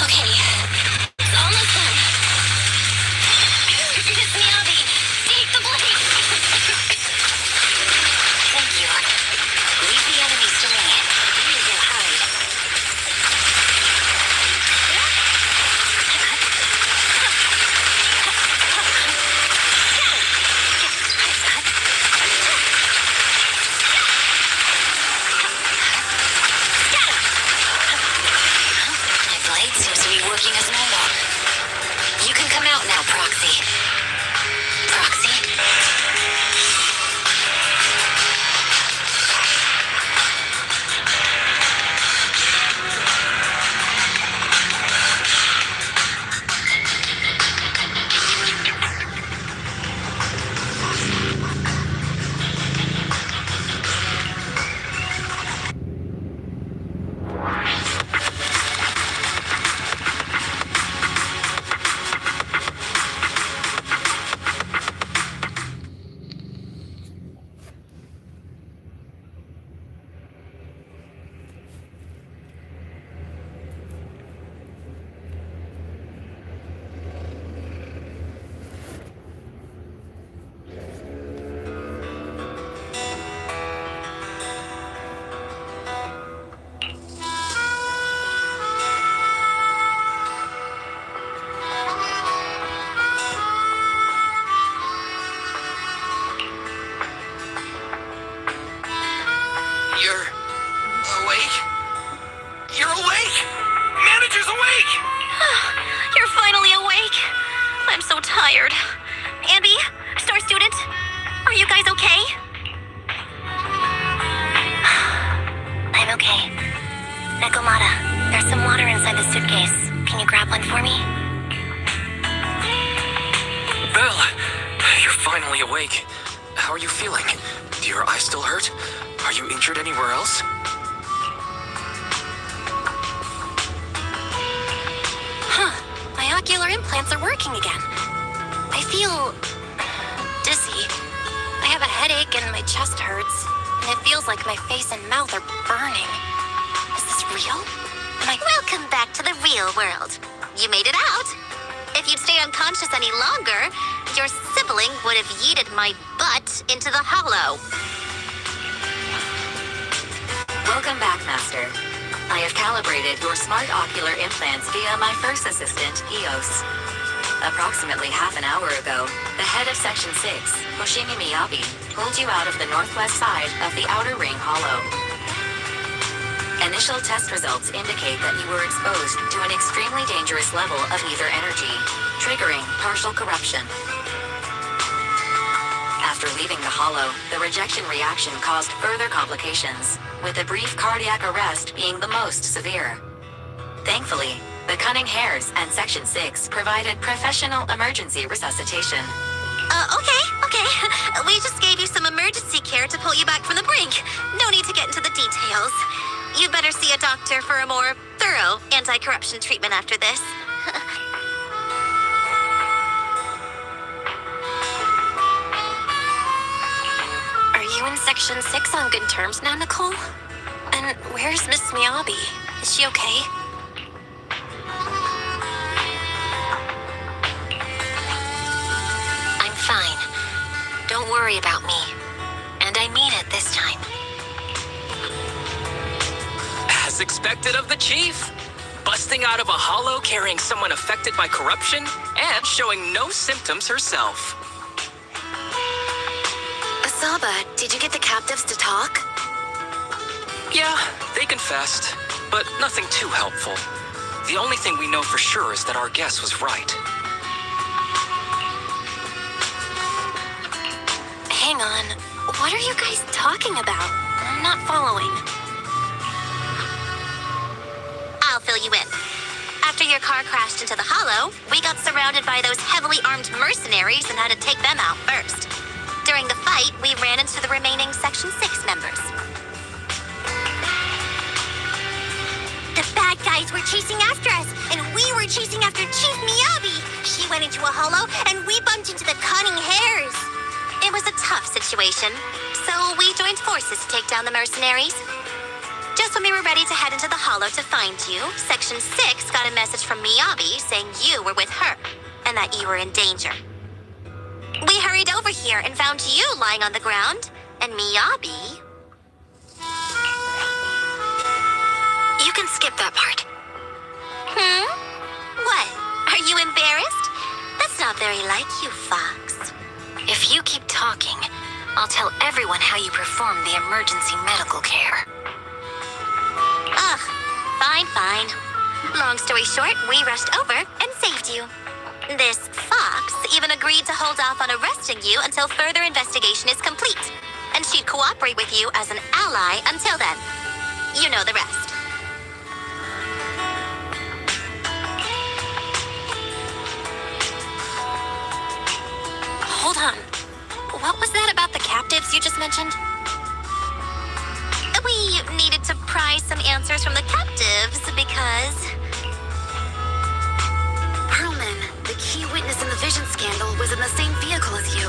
Okay, it's almost done. Miss Miyabi, take the blade. Thank you. Leave the enemies to me. You go hide. My blade seems to be working as normal. You can come out now, Proxy. Proxy? You're awake? You're awake! Manager's awake! You're finally awake. I'm so tired. Andy, Star Student, are you guys okay? I'm okay. Nekomata, there's some water inside the suitcase. Can you grab one for me? Belle, you're finally awake. How are you feeling? Do your eyes still hurt? Are you injured anywhere else? My ocular implants are working again. I feel dizzy. I have a headache and my chest hurts. And it feels like my face and mouth are burning. Is this real? Am I... Welcome back to the real world. You made it out. If you'd stayed unconscious any longer, your sibling would have yeeted my butt into the hollow. Welcome back, Master. I have calibrated your smart ocular implants via my first assistant, EOS. Approximately half an hour ago, the head of Section 6, Hoshimi Miyabi, pulled you out of the northwest side of the Outer Ring Hollow. Initial test results indicate that you were exposed to an extremely dangerous level of ether energy, triggering partial corruption. After leaving the hollow, the rejection reaction caused further complications, with a brief cardiac arrest being the most severe. Thankfully, the Cunning Hares and Section 6 provided professional emergency resuscitation. Okay. We just gave you some emergency care to pull you back from the brink. No need to get into the details. You better see a doctor for a more thorough anti-corruption treatment after this. Are you in Section 6 on good terms now, Nicole? And where's Miss Miyabi? Is she okay? I'm fine. Don't worry about me. And I mean it this time. As expected of the chief. Busting out of a hollow carrying someone affected by corruption and showing no symptoms herself. Asaba, did you get the captives to talk? Yeah, they confessed, but nothing too helpful. The only thing we know for sure is that our guess was right. Hang on. What are you guys talking about? I'm not following. I'll fill you in. After your car crashed into the hollow, we got surrounded by those heavily armed mercenaries and had to take them out first. During the fight, we ran into the remaining Section 6 members. The bad guys were chasing after us, and we were chasing after Chief Miyabi. She went into a hollow, and we bumped into the Cunning Hares. It was a tough situation, so we joined forces to take down the mercenaries. Just when we were ready to head into the hollow to find you, Section 6 got a message from Miyabi saying you were with her, and that you were in danger. We hurried over here and found you lying on the ground, and Miyabi... You can skip that part. What? Are you embarrassed? That's not very like you, Fox. If you keep talking, I'll tell everyone how you perform the emergency medical care. Ugh, fine. Long story short, we rushed over and saved you. This Fox even agreed to hold off on arresting you until further investigation is complete, and she'd cooperate with you as an ally until then. You know the rest. Hold on. What was that about the captives you just mentioned? We needed to pry some answers from the captives because... Perlman, the key witness in the vision scandal, was in the same vehicle as you.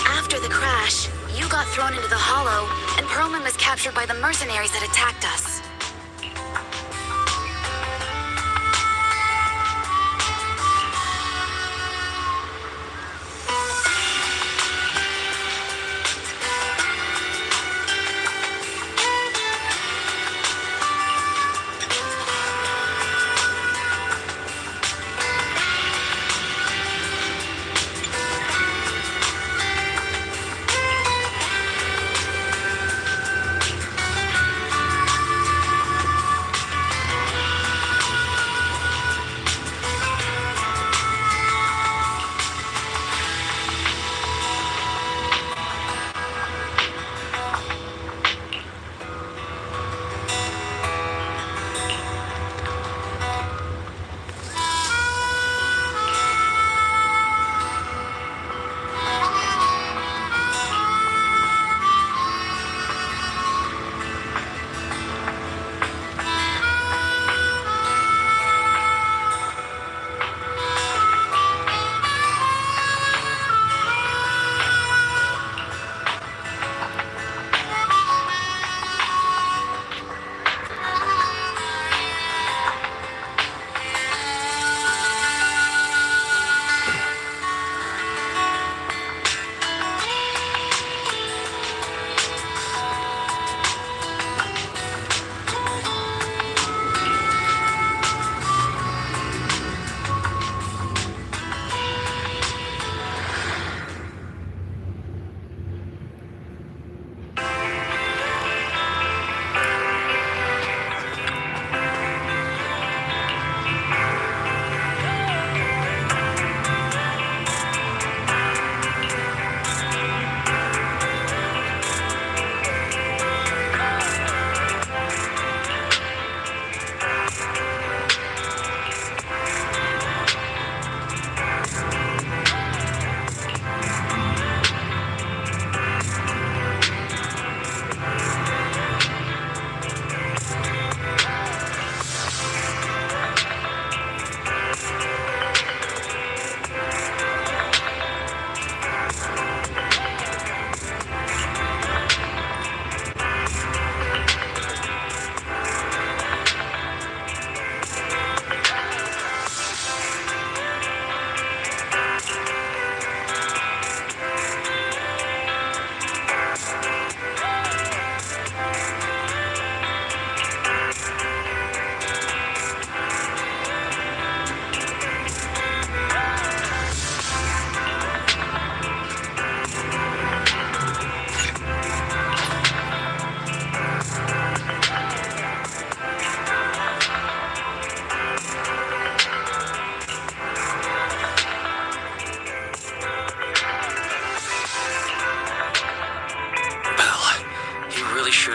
After the crash, you got thrown into the hollow, and Perlman was captured by the mercenaries that attacked us.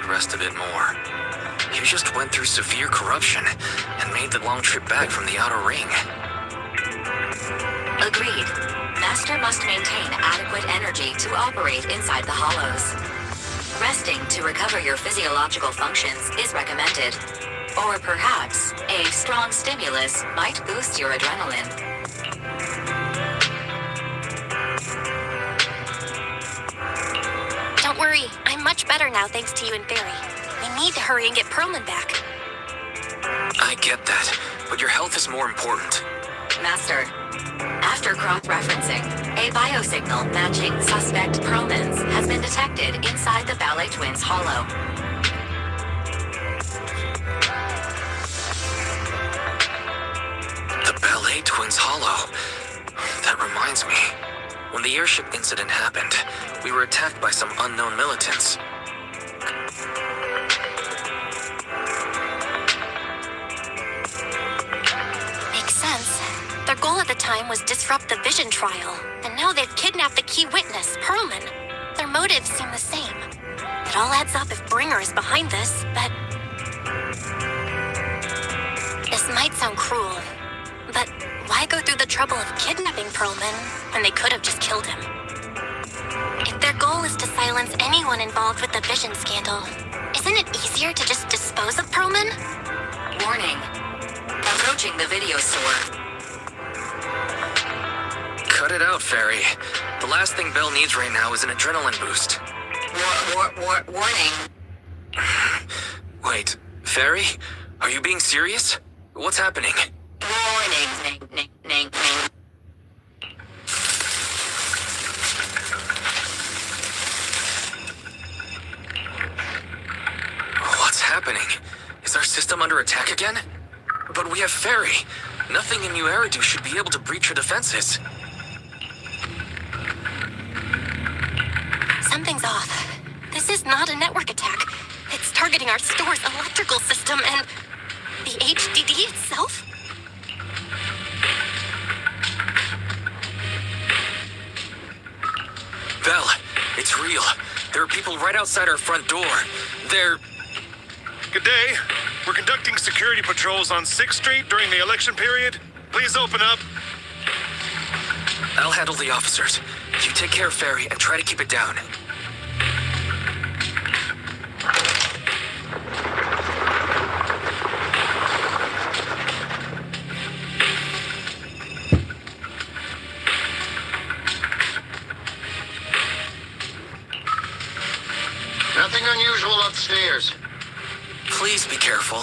should rest a bit more. You just went through severe corruption and made the long trip back from the outer ring. Agreed. Master must maintain adequate energy to operate inside the hollows. Resting to recover your physiological functions is recommended. Or perhaps, a strong stimulus might boost your adrenaline. Don't worry, I'm much better now thanks to you and Barry. We need to hurry and get Perlman back. I get that, but your health is more important. Master, after cross-referencing, a biosignal matching suspect Perlman's has been detected inside the Ballet Twins hollow. The Ballet Twins hollow. That reminds me. When the airship incident happened, we were attacked by some unknown militants. Makes sense. Their goal at the time was disrupt the Vision trial, and now they've kidnapped the key witness, Perlman. Their motives seem the same. It all adds up if Bringer is behind this, but... This might sound cruel, but why go through the trouble of kidnapping Perlman when they could have just killed him? If their goal is to silence anyone involved with the Vision scandal, isn't it easier to just dispose of Perlman? Warning. Approaching the video store. Cut it out, Fairy. The last thing Belle needs right now is an adrenaline boost. Warning. Wait, Fairy? Are you being serious? What's happening? Warning. Ning. What's happening? Is our system under attack again? But we have Fairy. Nothing in New Eridu should be able to breach her defenses. Something's off. This is not a network attack. It's targeting our store's electrical system and the HDD itself? Belle, it's real. There are people right outside our front door. They're... Good day. We're conducting security patrols on 6th Street during the election period. Please open up. I'll handle the officers. You take care of Fairy and try to keep it down. Nothing unusual upstairs. Please be careful.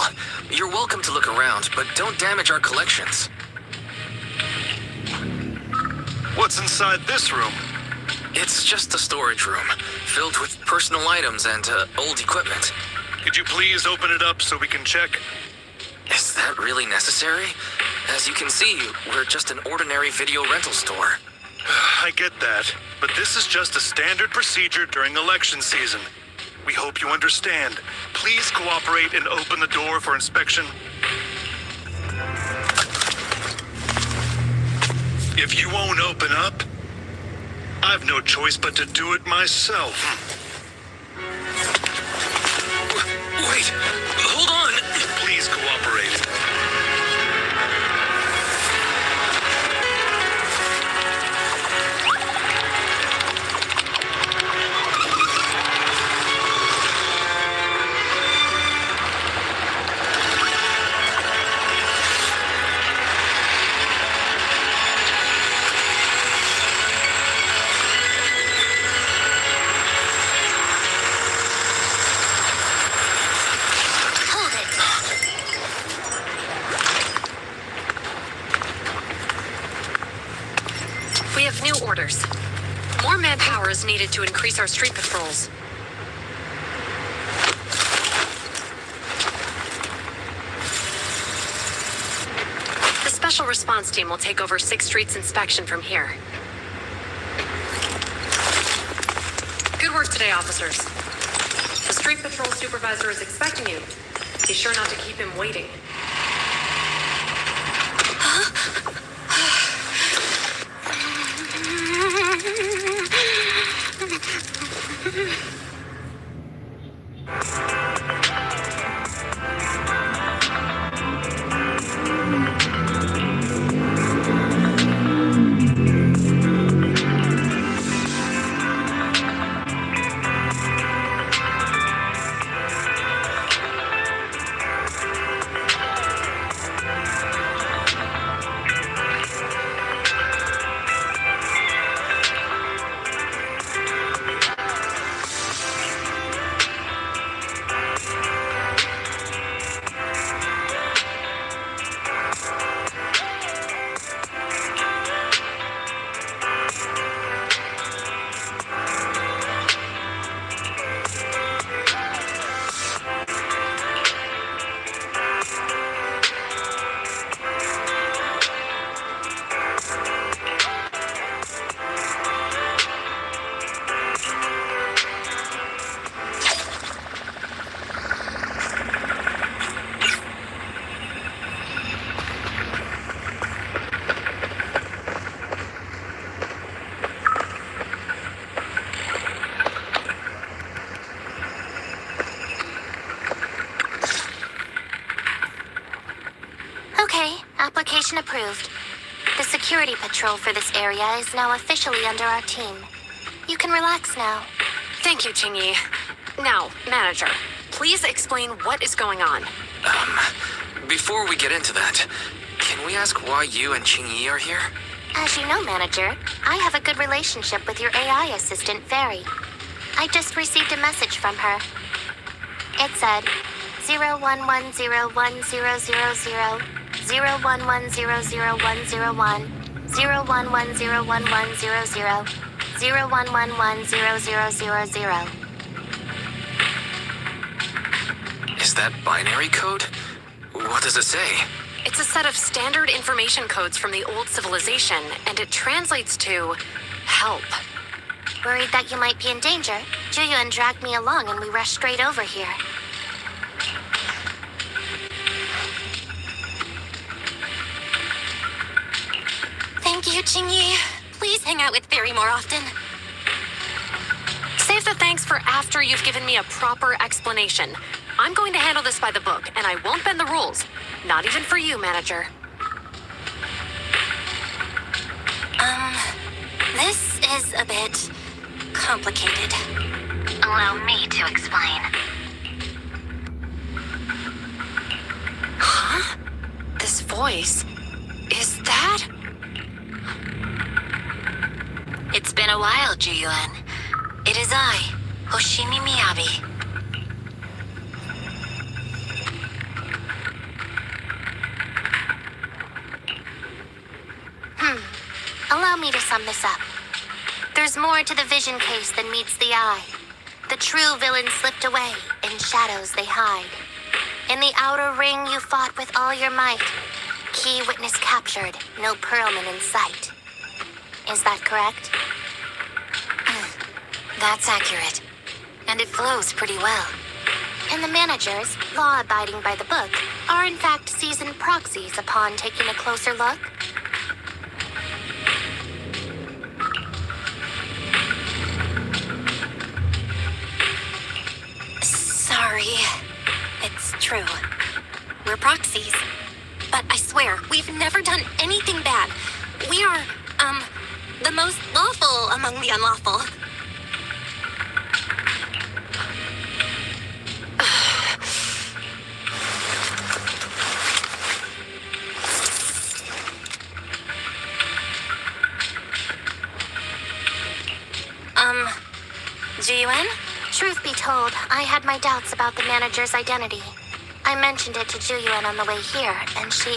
You're welcome to look around, but don't damage our collections. What's inside this room? It's just a storage room, filled with personal items and old equipment. Could you please open it up so we can check? Is that really necessary? As you can see, we're just an ordinary video rental store. I get that, but this is just a standard procedure during election season. We hope you understand. Please cooperate and open the door for inspection. If you won't open up, I've no choice but to do it myself. Wait, hold on! Please cooperate. We have new orders. More manpower is needed to increase our street patrols. The Special Response Team will take over 6th Street's inspection from here. Good work today, officers. The Street Patrol Supervisor is expecting you. Be sure not to keep him waiting. Application approved. The security patrol for this area is now officially under our team. You can relax now. Thank you, Qingyi. Now, manager, please explain what is going on. Before we get into that, can we ask why you and Qingyi are here? As you know, manager, I have a good relationship with your AI assistant, Fairy. I just received a message from her. It said, 01101000, 01100101, 01101100, 01110000. Is that binary code? What does it say? It's a set of standard information codes from the old civilization, and it translates to help. Worried that you might be in danger, Juyuan dragged me along and we rushed straight over here. Thank you, Qingyi. Please hang out with Fairy more often. Save the thanks for after you've given me a proper explanation. I'm going to handle this by the book, and I won't bend the rules. Not even for you, manager. This is a bit complicated. Allow me to explain. Huh? This voice... is that... It's been a while, Juyuan. It is I, Hoshimi Miyabi. Allow me to sum this up. There's more to the vision case than meets the eye. The true villain slipped away, in shadows they hide. In the outer ring you fought with all your might. Key witness captured, no Pearlman in sight. Is that correct? That's accurate. And it flows pretty well. And the managers, law-abiding by the book, are in fact seasoned proxies upon taking a closer look? Sorry. It's true. We're proxies. But I swear, we've never done anything bad. We are, the most lawful among the unlawful. Juyuan? Truth be told, I had my doubts about the manager's identity. I mentioned it to Juyuan on the way here, and she...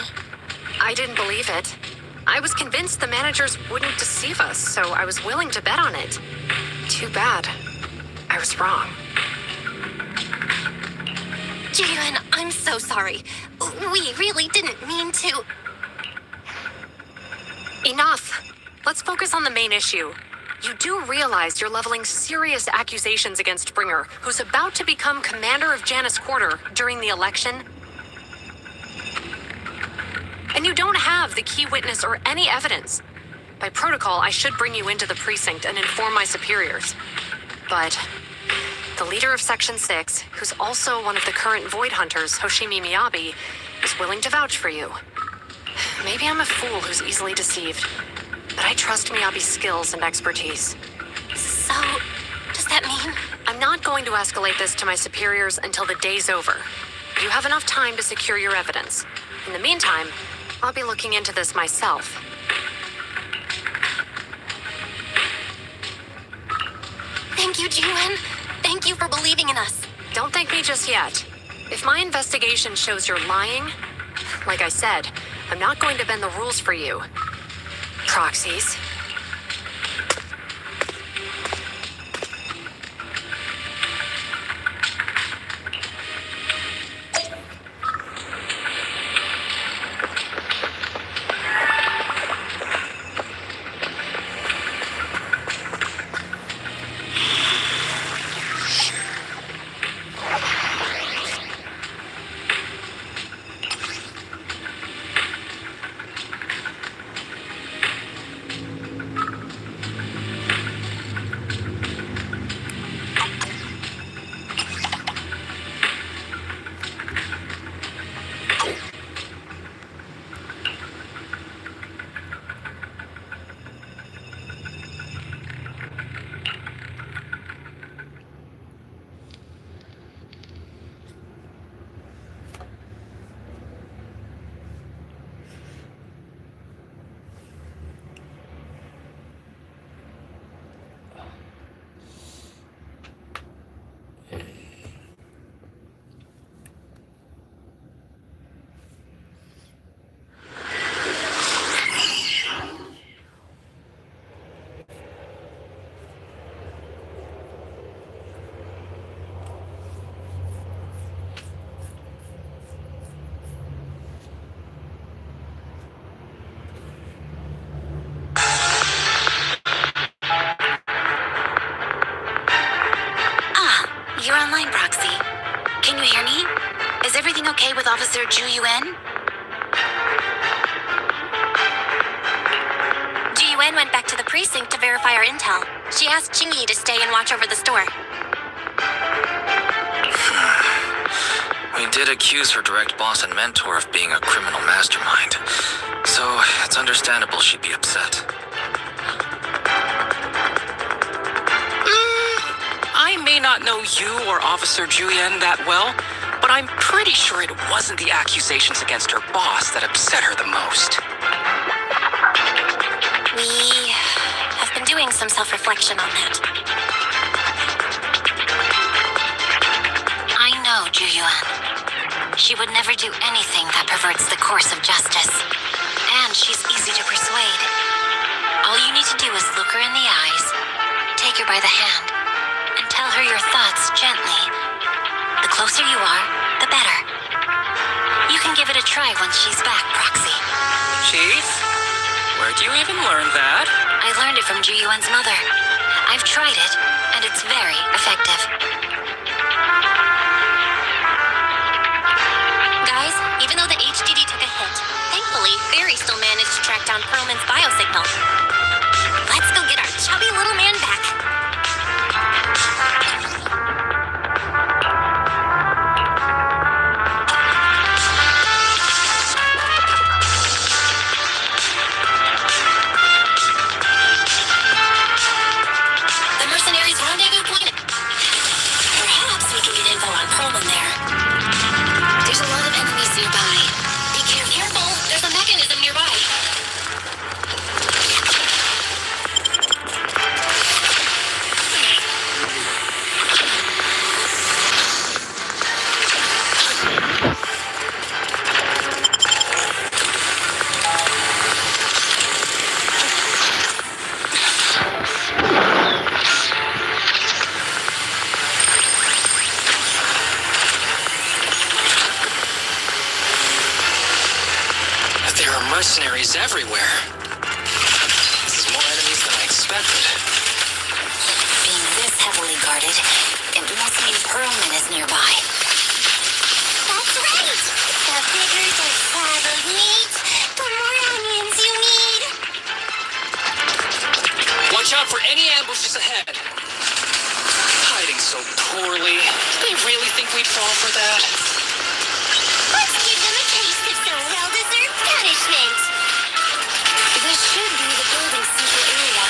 I didn't believe it. I was convinced the managers wouldn't deceive us, so I was willing to bet on it. Too bad. I was wrong. Juyuan, I'm so sorry. We really didn't mean to... Enough! Let's focus on the main issue. You do realize you're leveling serious accusations against Bringer, who's about to become commander of Janus Quarter during the election? And you don't have the key witness or any evidence. By protocol, I should bring you into the precinct and inform my superiors. But the leader of Section 6, who's also one of the current Void Hunters, Hoshimi Miyabi, is willing to vouch for you. Maybe I'm a fool who's easily deceived, but I trust Miyabi's skills and expertise. So, does that mean? I'm not going to escalate this to my superiors until the day's over. You have enough time to secure your evidence. In the meantime, I'll be looking into this myself. Thank you, Juyuan. Thank you for believing in us. Don't thank me just yet. If my investigation shows you're lying, like I said, I'm not going to bend the rules for you. Proxies. okay with Officer Ju Yuen? Ju Yuen went back to the precinct to verify our intel. She asked Chingy to stay and watch over the store. We did accuse her direct boss and mentor of being a criminal mastermind, so it's understandable she'd be upset. I may not know you or Officer Julian that well, but I'm pretty sure it wasn't the accusations against her boss that upset her the most. We have been doing some self-reflection on that. I know Ju Yuan. She would never do anything that perverts the course of justice. And she's easy to persuade. All you need to do is look her in the eyes, take her by the hand, and tell her your thoughts gently. The closer you are, the better. You can give it a try once she's back, Proxy. Chief? Where'd you even learn that? I learned it from Ju Yuan's mother. I've tried it, and it's very effective. Guys, even though the HDD took a hit, thankfully, Barry still managed to track down Perlman's biosignal. Let's go get our chubby little man back. The mercenaries' rendezvous point. Perhaps we can get info on Perlman there. There's a lot of enemies nearby. Be careful. There's a mechanism nearby. There are mercenaries everywhere. This is more enemies than I expected. Being this heavily guarded, it must mean Perlman is nearby. That's right! The bigger the slab of meat, the more onions you need. Watch out for any ambushes ahead. Hiding so poorly. Do they really think we'd fall for that? Let's give them a taste of some well-deserved punishment. This should be the building's secret area.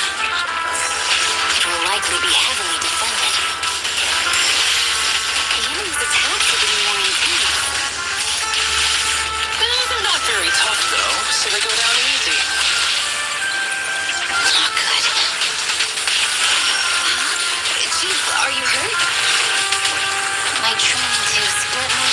It will likely be heavily defended. The enemy's attacks are getting more intense. They're not very tough, though, so they go down easy. Not good. Chief, are you hurt? My training to split my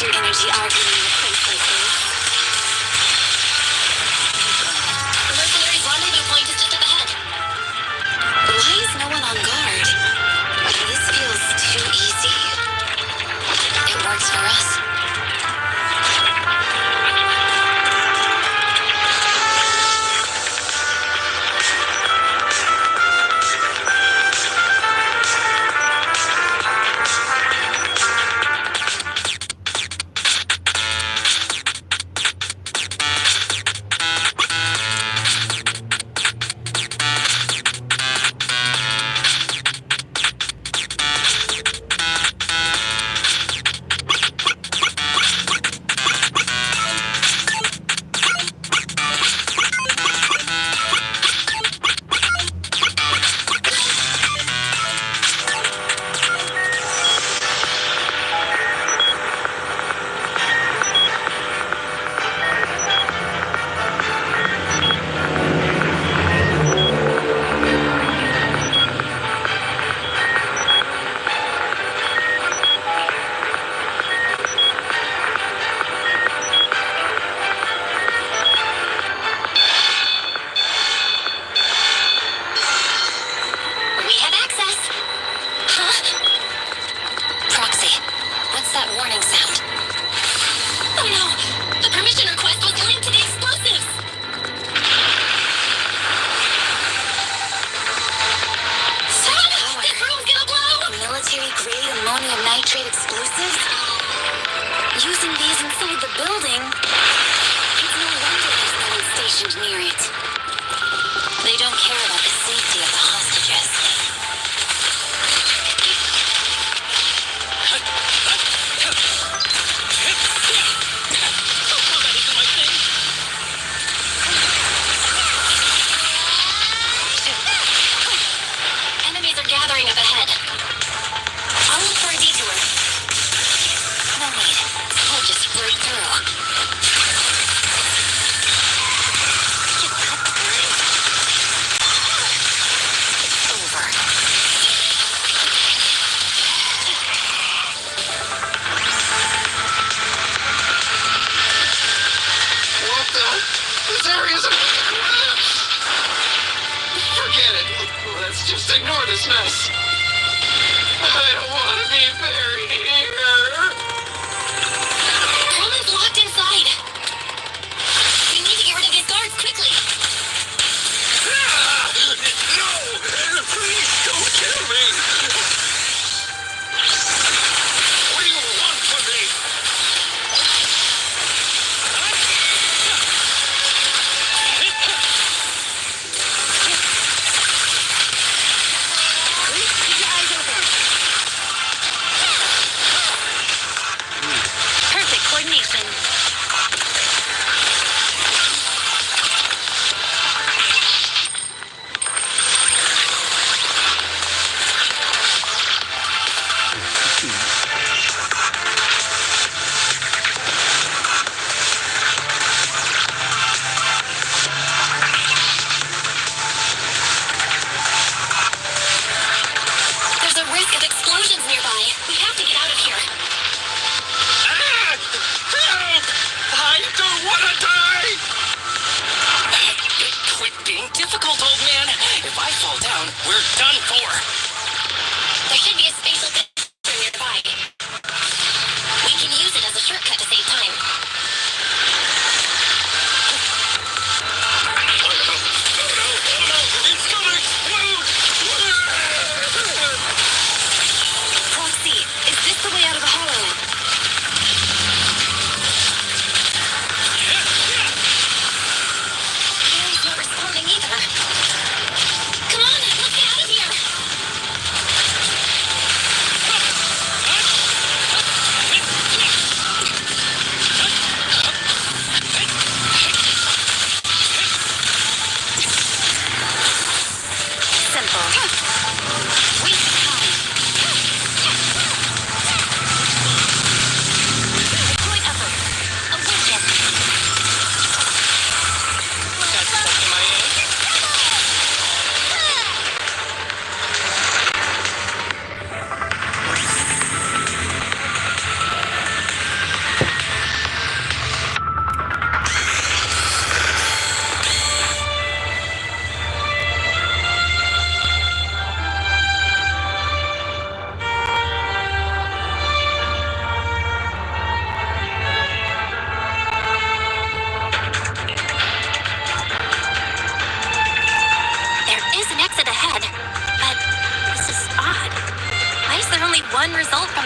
extraction energy arguing in a place like this. The mercenaries' rendezvous point is just up ahead. Why is no one on guard? This feels too easy. It works for us.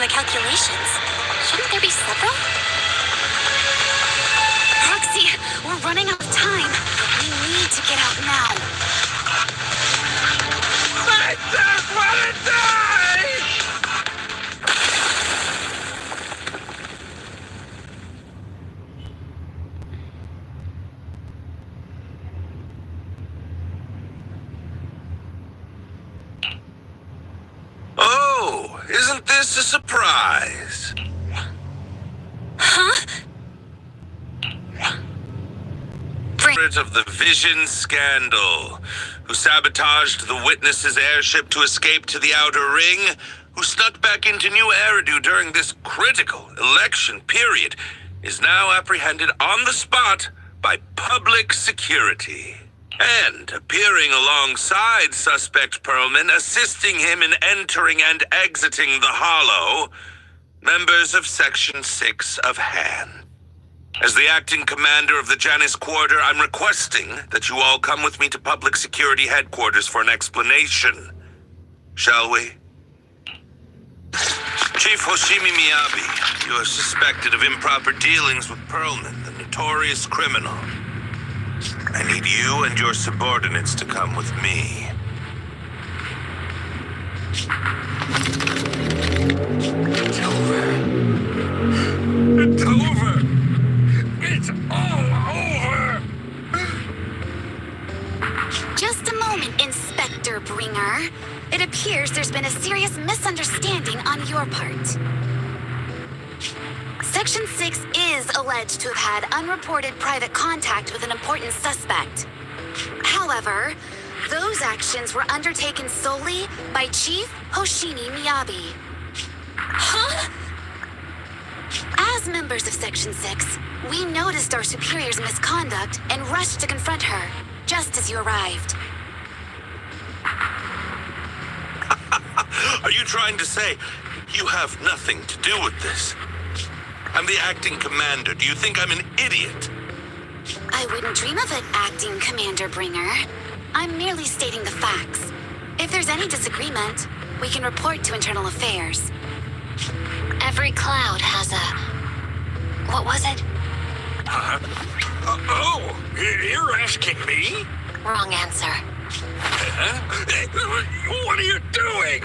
calculations. Shouldn't there be several? Roxy, we're running out of time. We need to get out now. I just want to die! Oh, isn't this a surprise? Huh? Of the Vision scandal, who sabotaged the Witness's airship to escape to the Outer Ring, who snuck back into New Eridu during this critical election period, is now apprehended on the spot by public security. And appearing alongside suspect Perlman, assisting him in entering and exiting the Hollow, members of Section 6 of Han. As the acting commander of the Janus Quarter, I'm requesting that you all come with me to Public Security Headquarters for an explanation. Shall we? Chief Hoshimi Miyabi, you are suspected of improper dealings with Perlman, the notorious criminal. I need you and your subordinates to come with me. It's over. It's over. It's all over. Just a moment, Inspector Bringer. It appears there's been a serious misunderstanding on your part. Section 6 is alleged to have had unreported private contact with an important suspect. However, those actions were undertaken solely by Chief Hoshimi Miyabi. Huh? As members of Section 6, we noticed our superior's misconduct and rushed to confront her, just as you arrived. Are you trying to say you have nothing to do with this? I'm the acting commander. Do you think I'm an idiot? I wouldn't dream of it, Acting Commander Bringer. I'm merely stating the facts. If there's any disagreement, we can report to Internal Affairs. Every cloud has a... What was it? Huh? You're asking me? Wrong answer. What are you doing?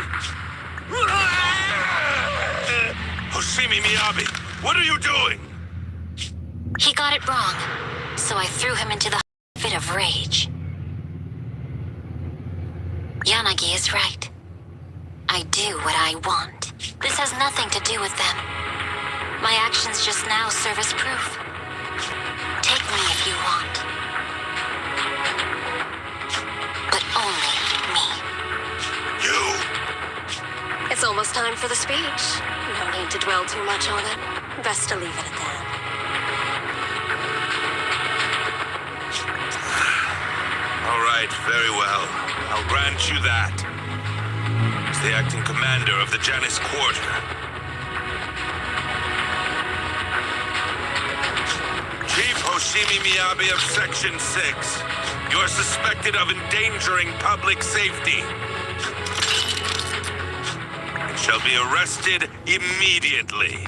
Hoshimi Miyabi, what are you doing? He got it wrong, so I threw him into the fit of rage. Yanagi is right. I do what I want. This has nothing to do with them. My actions just now serve as proof. Take me if you want. But only me. You? It's almost time for the speech. No need to dwell too much on it. Best to leave it at that. All right, very well. I'll grant you that. As the acting commander of the Janus Quarter. Chief Hoshimi Miyabi of Section 6. You are suspected of endangering public safety. And shall be arrested immediately.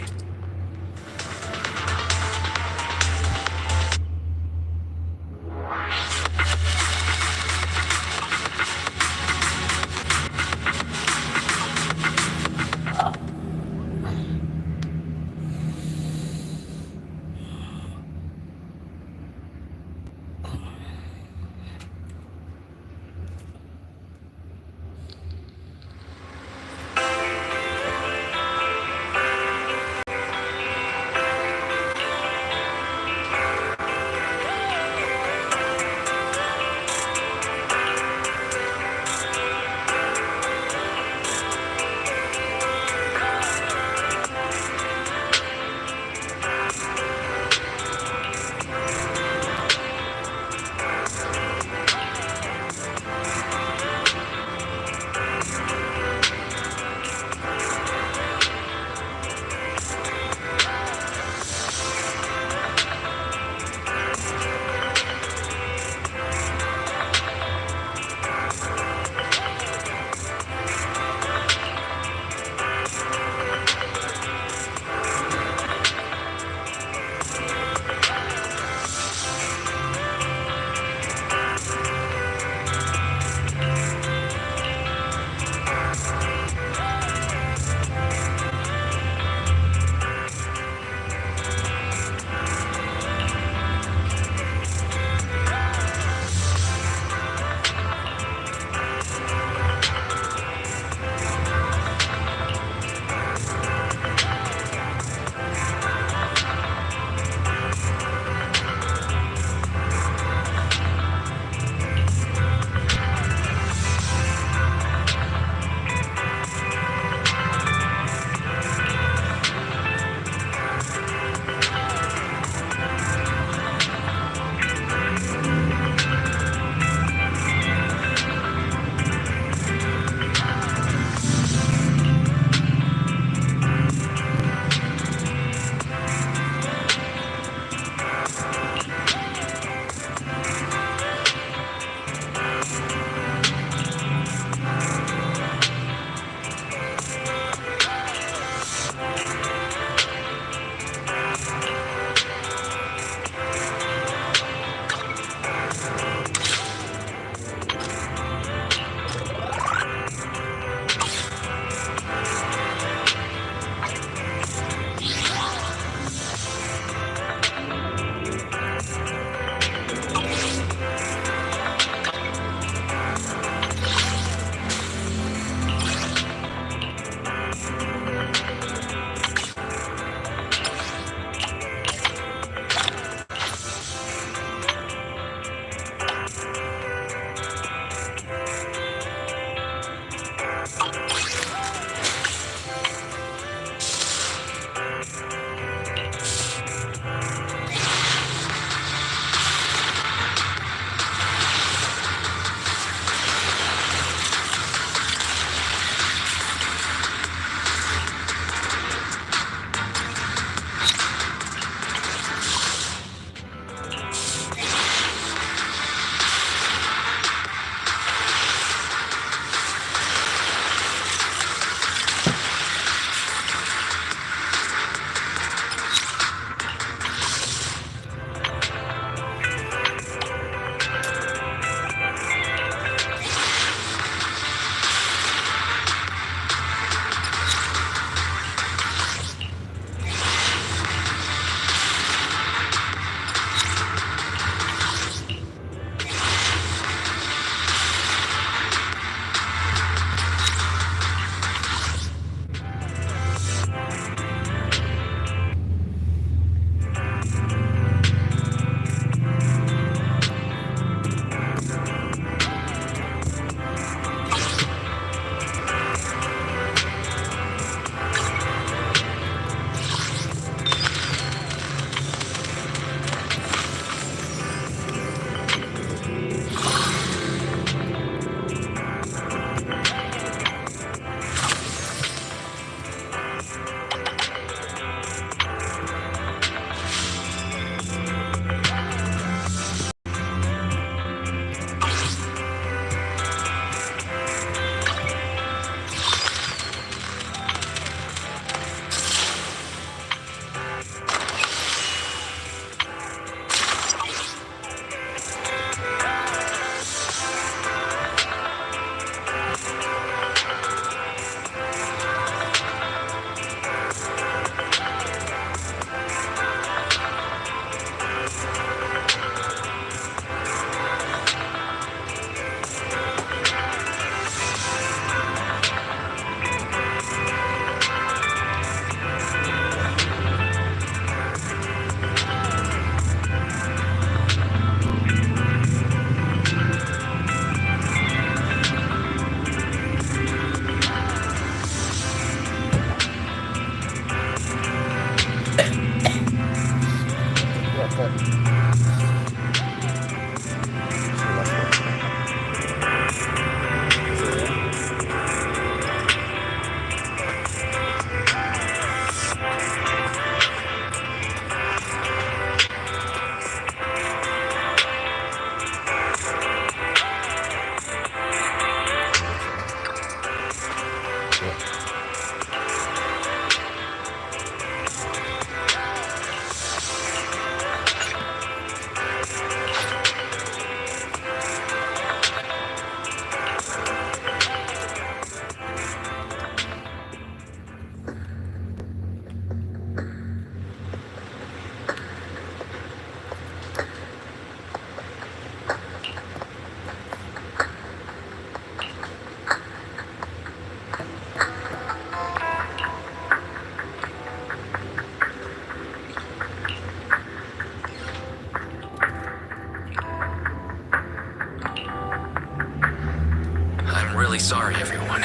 really sorry, everyone,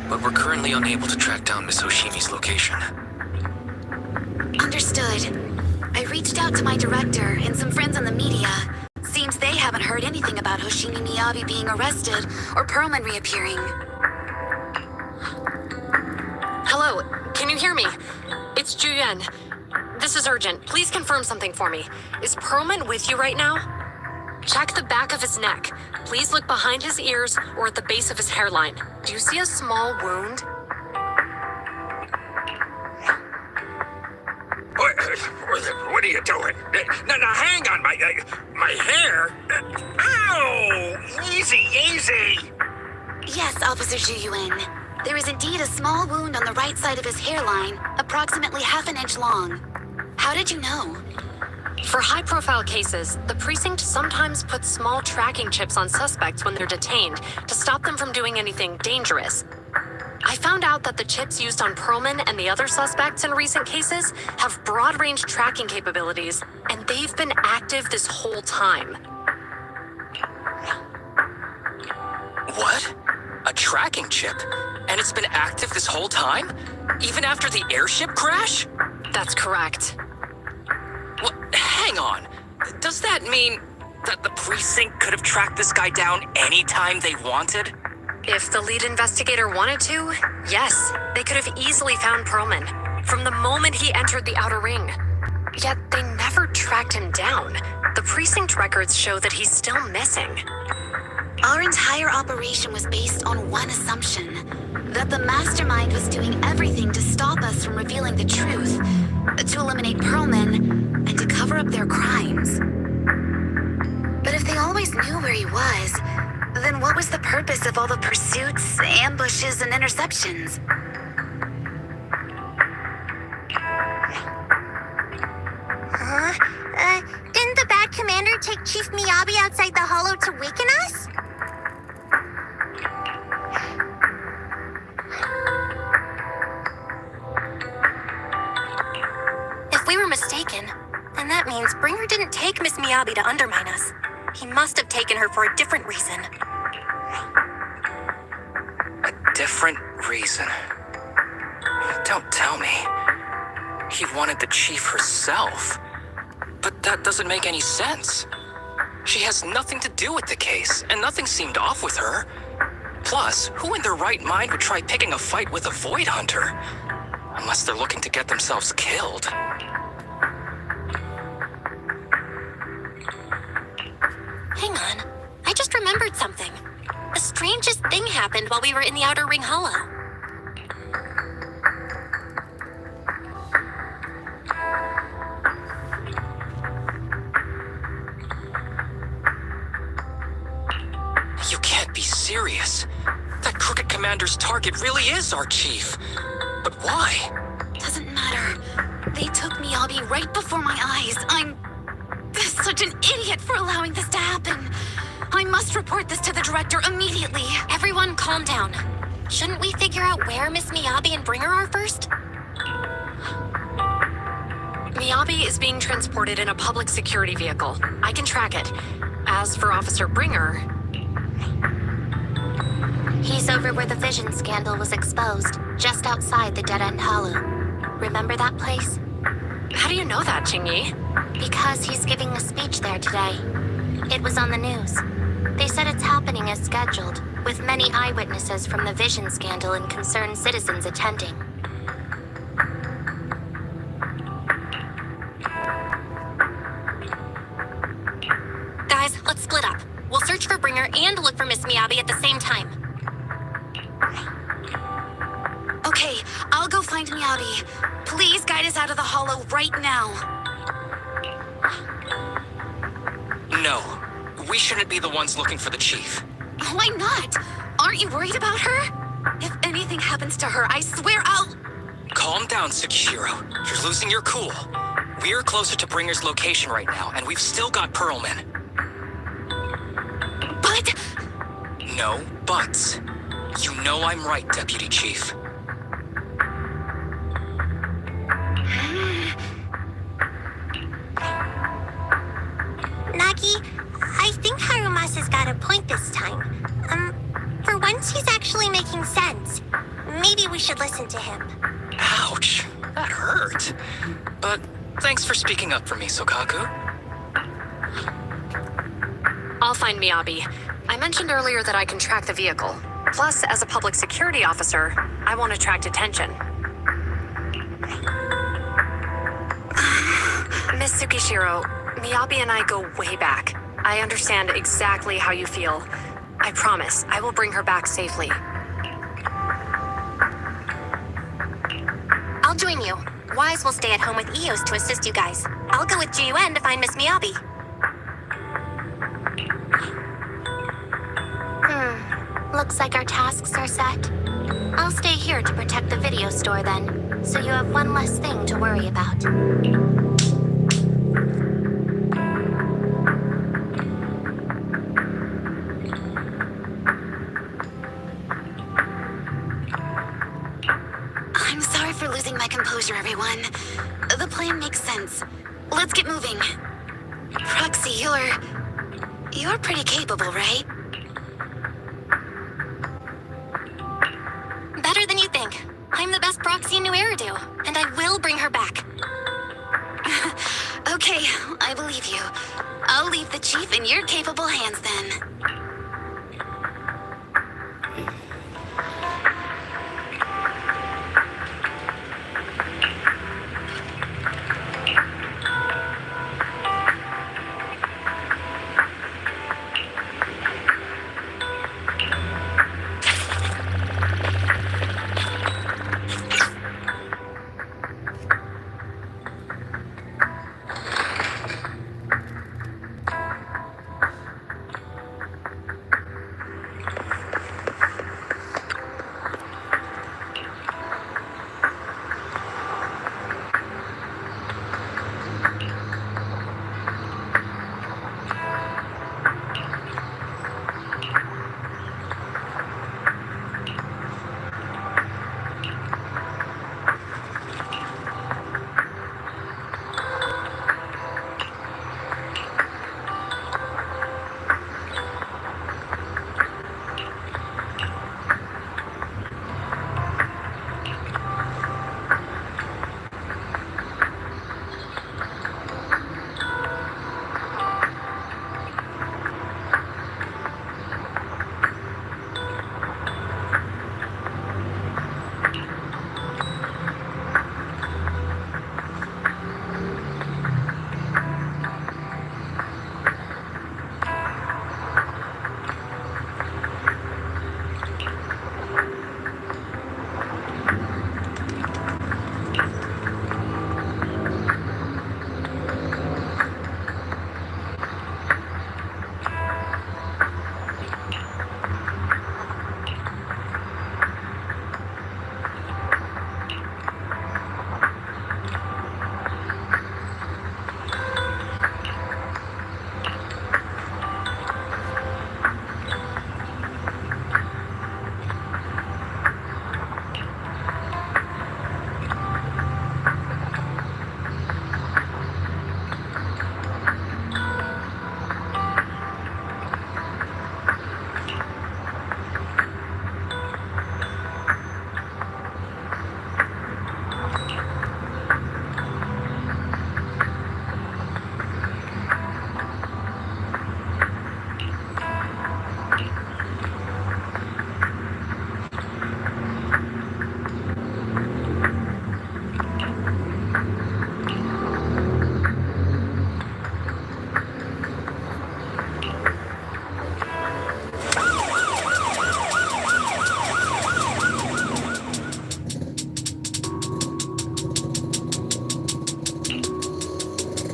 but we're currently unable to track down Miss Hoshimi's location. Understood. I reached out to my director and some friends in the media. Seems they haven't heard anything about Hoshimi Miyabi being arrested or Perlman reappearing. Hello, can you hear me? It's Juyen. This is urgent. Please confirm something for me. Is Perlman with you right now? Check the back of his neck. Please look behind his ears or at the base of his hairline. Do you see a small wound? What are you doing? Now hang on, my hair. Ow! Easy, easy. Yes, Officer Zhu. There is indeed a small wound on the right side of his hairline, approximately half an inch long. How did you know? For high-profile cases, the precinct sometimes puts small tracking chips on suspects when they're detained to stop them from doing anything dangerous. I found out that the chips used on Perlman and the other suspects in recent cases have broad-range tracking capabilities, and they've been active this whole time. What? A tracking chip? And it's been active this whole time? Even after the airship crash? That's correct. Well, hang on. Does that mean that the precinct could have tracked this guy down anytime they wanted? If the lead investigator wanted to, yes, they could have easily found Perlman from the moment he entered the outer ring. Yet they never tracked him down. The precinct records show that he's still missing. Our entire operation was based on one assumption, that the mastermind was doing everything to stop us from revealing the truth, to eliminate Perlman, and to cover up their crimes. But if they always knew where he was, then what was the purpose of all the pursuits, ambushes, and interceptions? Didn't the bad commander take Chief Miyabi outside the hollow to weaken us? If we were mistaken, then that means Bringer didn't take Miss Miyabi to undermine us. He must have taken her for a different reason. A different reason. Don't tell me. He wanted the chief herself. But that doesn't make any sense. She has nothing to do with the case, and nothing seemed off with her. Plus, who in their right mind would try picking a fight with a Void Hunter? Unless they're looking to get themselves killed. Hang on. I just remembered something. The strangest thing happened while we were in the Outer Ring Hollow. You can't be serious. That crooked commander's target really is our chief. But why? Doesn't matter. They took Miyabi right before my eyes. I'm such an idiot for allowing this to happen. I must report this to the director immediately. Everyone calm down. Shouldn't we figure out where Miss Miyabi and Bringer are first? Miyabi is being transported in a public security vehicle. I can track it. As for Officer Bringer, He's over where the vision scandal was exposed, just outside the Dead-End Hollow. Remember that place? how do you know that, Qingyi? Because he's giving a speech there today. It was on the news. They said it's happening as scheduled, with many eyewitnesses from the vision scandal and concerned citizens attending. Guys, let's split up. We'll search for Bringer and look for Miss Miyabi at the same time. Okay, I'll go find Miyabi. Please guide us out of the hollow right now. No. We shouldn't be the ones looking for the chief. Why not? Aren't you worried about her? If anything happens to her, I swear I'll... Calm down, Sekishiro. You're losing your cool. We're closer to Bringer's location right now, and we've still got Perlman. But... No buts. You know I'm right, Deputy Chief. Nagi, I think Harumasa's got a point this time. For one He's actually making sense. Maybe we should listen to him. Ouch, that hurt. But thanks for speaking up for me, Sokaku. I'll find Miyabi. I mentioned earlier that I can track the vehicle. Plus, as a public security officer, I won't attract attention. Miss Tsukishiro, Miyabi and I go way back. I understand exactly how you feel. I promise, I will bring her back safely. I'll join you. Wise will stay at home with Eos to assist you guys. I'll go with Juyuan to find Miss Miyabi. Looks like our tasks are set. I'll stay here to protect the video store then, so you have one less thing to worry about. I'm sorry for losing my composure, everyone. The plan makes sense. Let's get moving. Proxy, you're pretty capable, right? Better than you think. I'm the best proxy in New Eridu, and I will bring her back. Okay, I believe you. I'll leave the chief in your capable hands then.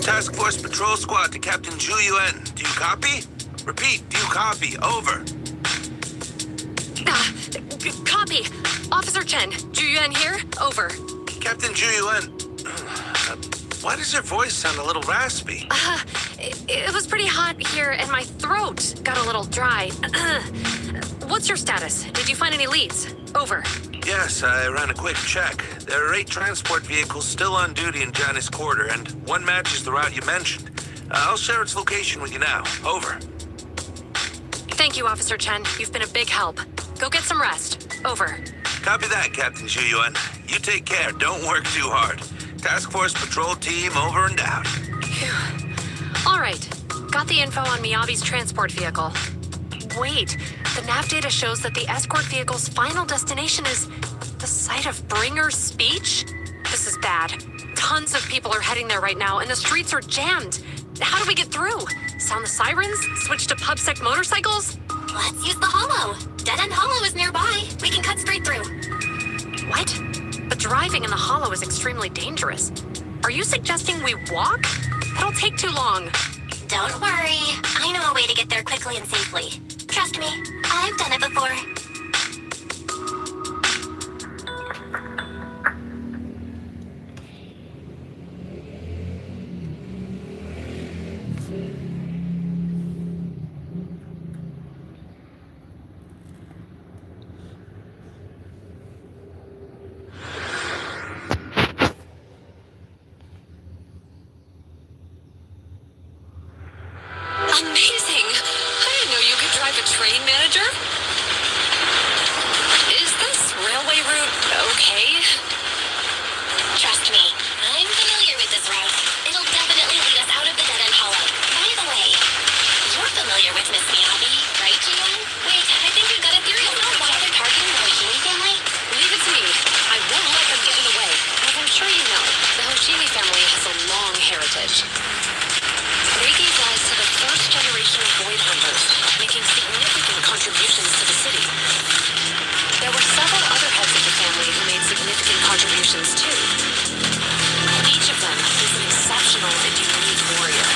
Task Force Patrol Squad to Captain Juyuan. Do you copy? Repeat, do you copy? Over. Copy. Officer Chen, Juyuan here? Over. Captain Juyuan, why does your voice sound a little raspy? It was pretty hot here and my throat got a little dry. What's your status? Did you find any leads? Over. Yes, I ran a quick check. There are 8 transport vehicles still on duty in Janus Quarter, and one matches the route you mentioned. I'll share its location with you now. Over. Thank you, Officer Chen. You've been a big help. Go get some rest. Over. Copy that, Captain Zhuyuan. You take care. Don't work too hard. Task Force Patrol Team over and out. All right. Got the info on Miyabi's transport vehicle. Wait, the nav data shows that the escort vehicle's final destination is the site of Bringer's speech? This is bad. Tons of people are heading there right now, and the streets are jammed. How do we get through? Sound the sirens? Switch to PubSec motorcycles? Let's use the hollow. Dead End Hollow is nearby. We can cut straight through. What? But driving in the hollow is extremely dangerous. Are you suggesting we walk? That'll take too long. Don't worry. I know a way to get there quickly and safely. Trust me, I've done it before. Amazing! I didn't know you could drive a train, manager. Is this railway route okay? Trust me, I'm familiar with this route. It'll definitely lead us out of the Dead End Hollow. By the way, you're familiar with Miss Miyabi, right, Juan? Wait, I think we've got a theory on why they're targeting the Hoshimi family. Leave it to me. I won't let them get in the way. As I'm sure you know, the Hoshimi family has a long heritage. They gave rise to the first generation of void hunters, making significant contributions to the city. There were several other heads of the family who made significant contributions too. Each of them is an exceptional and unique warrior.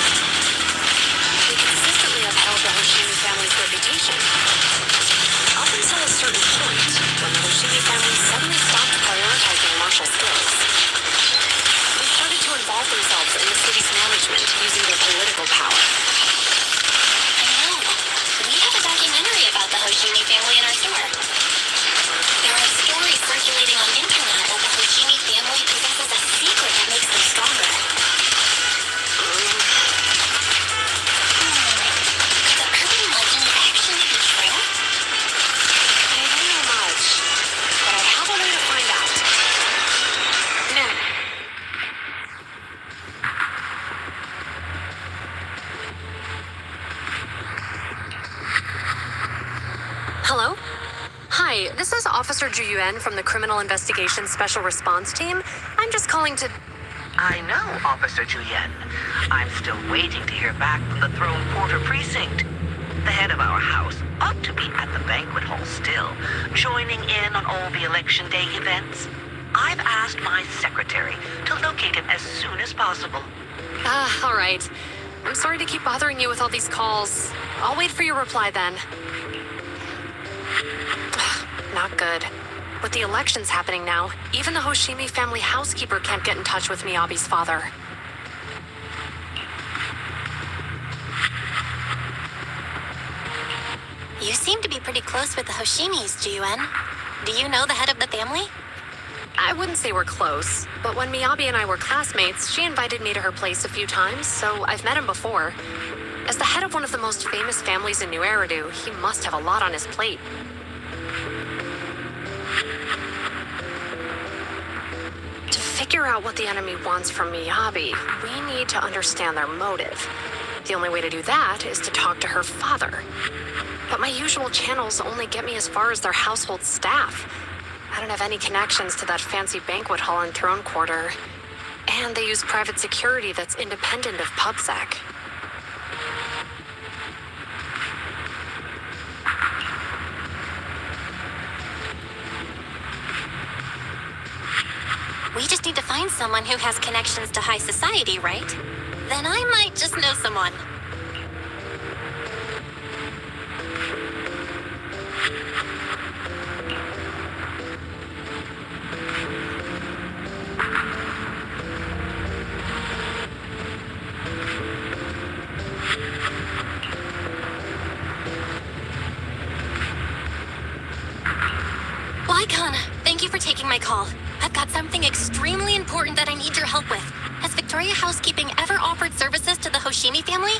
They consistently upheld the Hoshimi family's reputation. Up until a certain point, when the Hoshimi family suddenly stopped prioritizing martial skills. They started to involve themselves in the city's management using their political power. I know. We have a documentary about the Hoshimi family in our store. There are stories circulating on internet that the Hoshimi family possesses a secret that makes them stronger. Could the urban legend actually be true? I don't know much, but I have a way to find out. No. Hello? Hi, this is Officer Juyuan from the Criminal Investigation Special Response Team. I'm just calling to... I know, Officer Julian. I'm still waiting to hear back from the Throne Porter Precinct. The head of our house ought to be at the banquet hall still, joining in on all the Election Day events. I've asked my secretary to locate him as soon as possible. all right. I'm sorry to keep bothering you with all these calls. I'll wait for your reply then. Not good. With the elections happening now, even the Hoshimi family housekeeper can't get in touch with Miyabi's father. You seem to be pretty close with the Hoshimis, Juyuan. Do you know the head of the family? I wouldn't say we're close, but when Miyabi and I were classmates, she invited me to her place a few times, so I've met him before. As the head of one of the most famous families in New Eridu, he must have a lot on his plate. To figure out what the enemy wants from Miyabi, we need to understand their motive. The only way to do that is to talk to her father. But my usual channels only get me as far as their household staff. I don't have any connections to that fancy banquet hall and throne quarter. And they use private security that's independent of PubSec. We just need to find someone who has connections to high society, right? Then I might just know someone. Lycon, thank you for taking my call. I've got something extremely important that I need your help with. Has Victoria Housekeeping ever offered services to the Hoshimi family?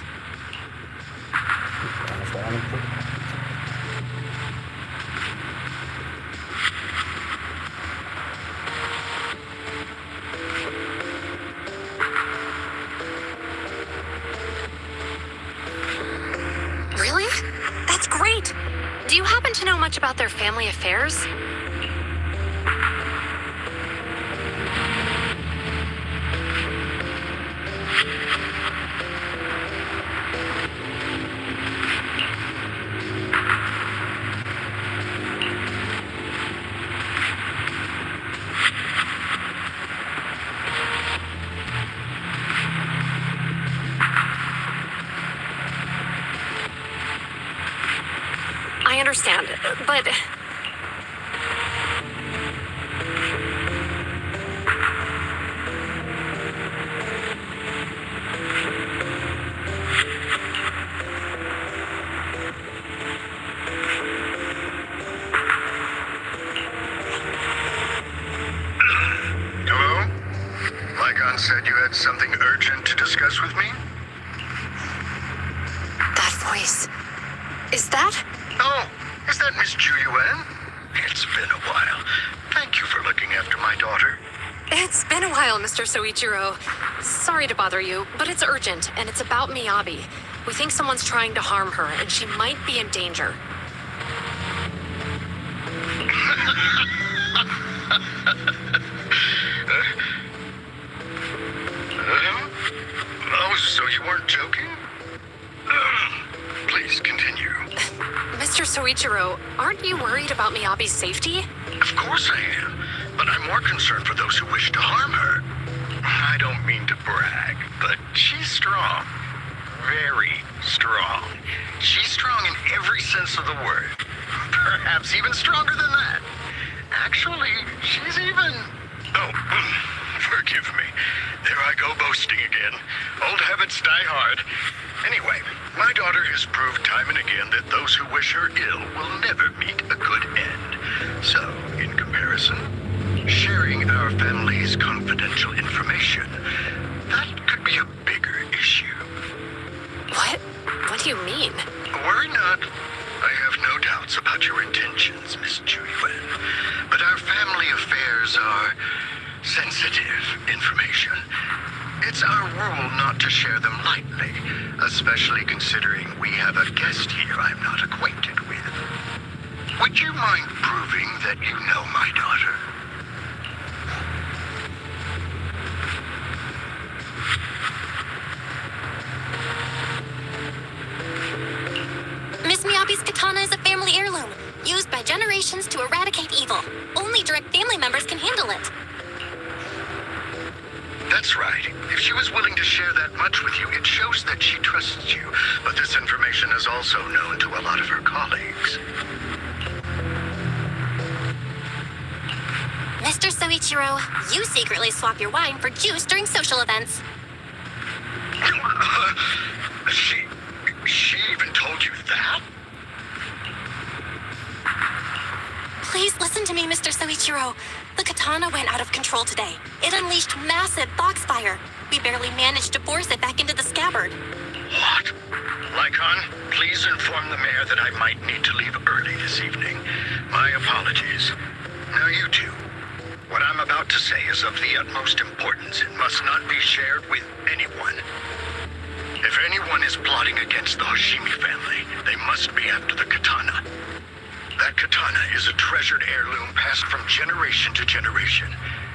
Do you happen to know much about their family affairs? I understand, but... Hello? Lycon said you had something urgent to discuss with me? That voice... Is that... Oh, is that Miss Julian? It's been a while. Thank you for looking after my daughter. It's been a while, Mr. Soichiro. Sorry to bother you, but it's urgent, and it's about Miyabi. We think someone's trying to harm her, and she might be in danger. Oh, so you weren't joking? Please continue. Mr. Soichiro, aren't you worried about Miyabi's safety? Of course I am, but I'm more concerned for those who wish to harm her. I don't mean to brag, but she's strong. Very strong. She's strong in every sense of the word. Perhaps even stronger than that. Actually, she's even... Oh, forgive me. There I go boasting again. Old habits die hard. Anyway, my daughter has proved time and again that those who wish her ill will never meet a good end. So, in comparison, sharing our family's confidential information, that could be a bigger issue. What? What do you mean? Worry not. I have no doubts about your intentions, Miss Julian. But our family affairs are sensitive information. It's our rule not to share them lightly, especially considering we have a guest here I'm not acquainted with. Would you mind proving that you know my daughter? Miss Miyabi's katana is a family heirloom, used by generations to eradicate evil. Only direct family members can handle it. That's right. If she was willing to share that much with you, it shows that she trusts you. But this information is also known to a lot of her colleagues. Mr. Soichiro, you secretly swap your wine for juice during social events. She even told you that? Please listen to me, Mr. Soichiro. The katana went out of control today. It unleashed massive foxfire. We barely managed to force it back into the scabbard. What? Lycon, please inform the mayor that I might need to leave early this evening. My apologies. Now you two. What I'm about to say is of the utmost importance and must not be shared with anyone. If anyone is plotting against the Hoshimi family, they must be after the katana. That katana is a treasured heirloom passed from generation to generation.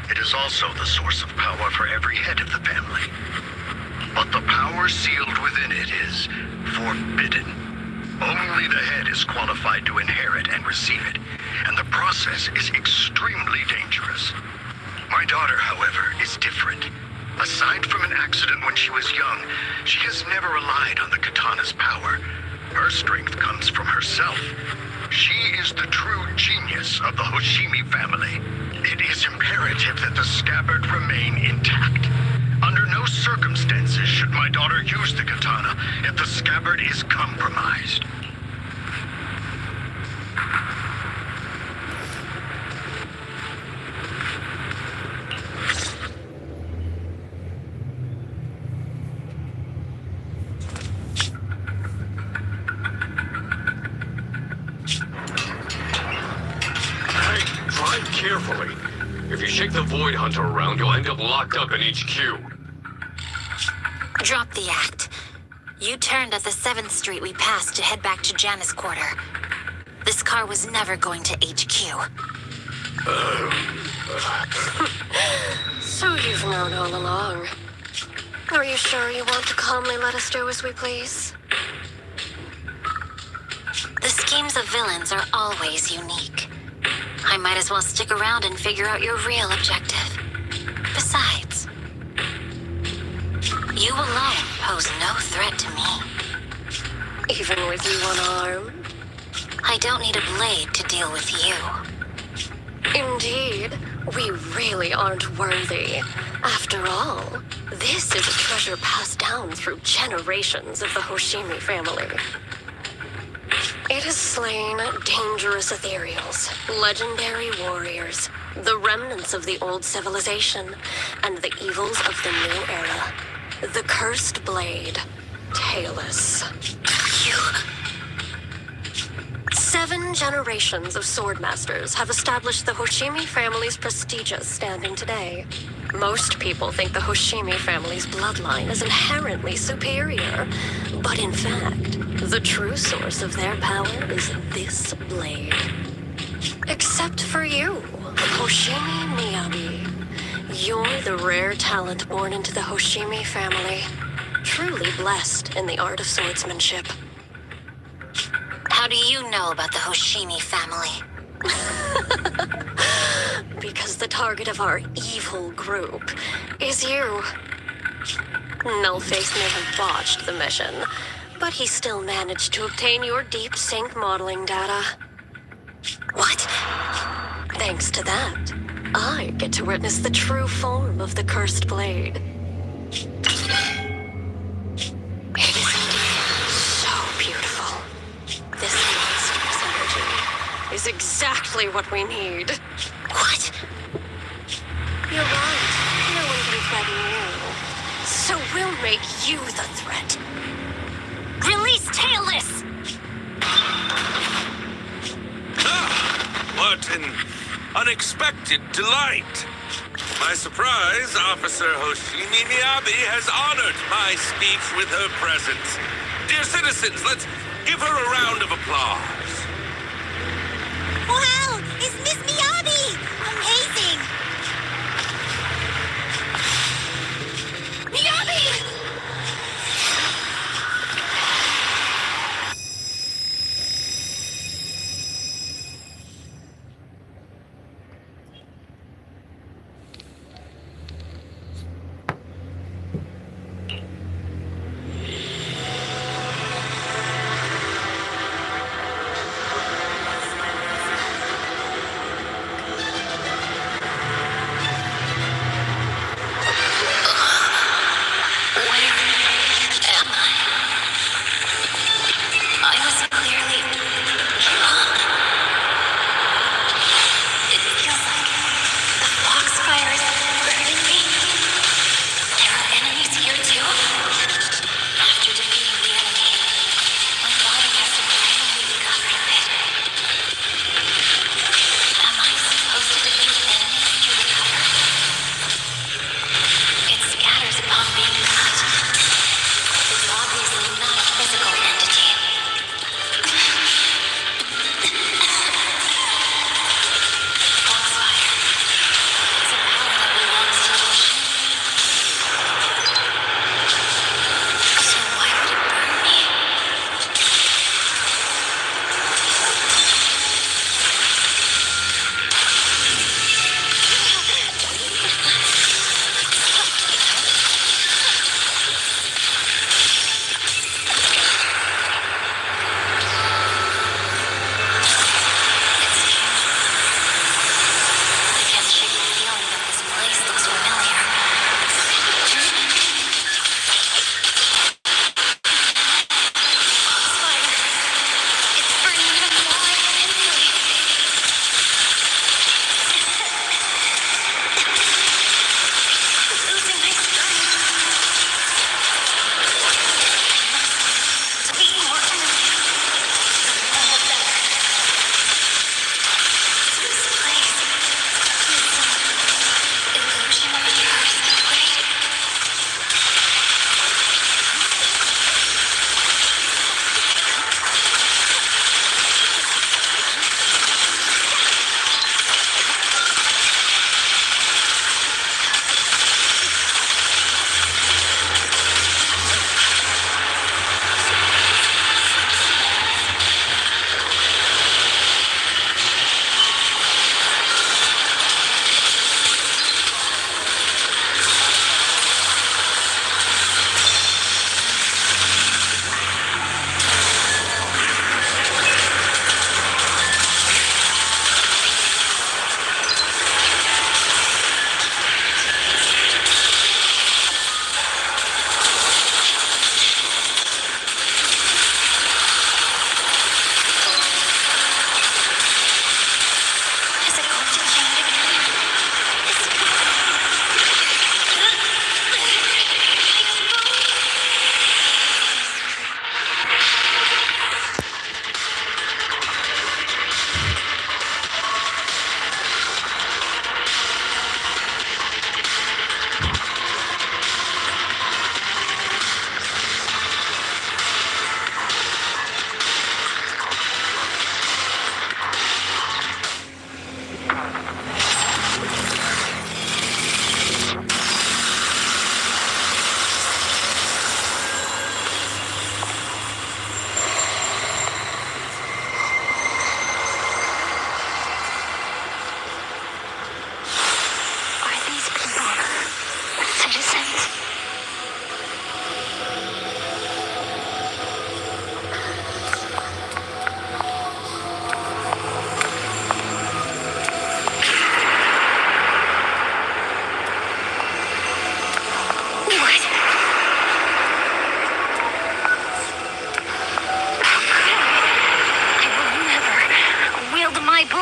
It is also the source of power for every head of the family. But the power sealed within it is forbidden. Only the head is qualified to inherit and receive it, and the process is extremely dangerous. My daughter, however, is different. Aside from an accident when she was young, she has never relied on the katana's power. Her strength comes from herself. She is the true genius of the Hoshimi family. It is imperative that the scabbard remain intact. Under no circumstances should my daughter use the katana if the scabbard is compromised. Carefully. If you shake the Void Hunter around, you'll end up locked up in HQ. Drop the act. You turned at the 7th Street we passed to head back to Janus Quarter. This car was never going to HQ. So you've known all along. Are you sure you want to calmly let us do as we please? The schemes of villains are always unique. I might as well stick around and figure out your real objective. Besides, you alone pose no threat to me. Even with you unarmed? I don't need a blade to deal with you. Indeed, we really aren't worthy. After all, this is a treasure passed down through generations of the Hoshimi family. It has slain dangerous ethereals, legendary warriors, the remnants of the old civilization, and the evils of the new era. The cursed blade, Tailless. You... 7 generations of swordmasters have established the Hoshimi family's prestigious standing today. Most people think the Hoshimi family's bloodline is inherently superior, but in fact, the true source of their power is this blade. Except for you, Hoshimi Miyabi. You're the rare talent born into the Hoshimi family, truly blessed in the art of swordsmanship. How do you know about the Hoshimi family? Because the target of our evil group is you. Nullface may have botched the mission, but he still managed to obtain your deep sync modeling data. What? Thanks to that, I get to witness the true form of the cursed blade. It is indeed so beautiful. This monstrous energy is exactly what we need. What? You're right. No one can threaten you. So we'll make you the threat. Release Tailless! What an unexpected delight! My surprise, Officer Hoshimi Miyabi has honored my speech with her presence. Dear citizens, let's give her a round of applause. Wow! It's Miss Miyabi! Amazing! Miyabi!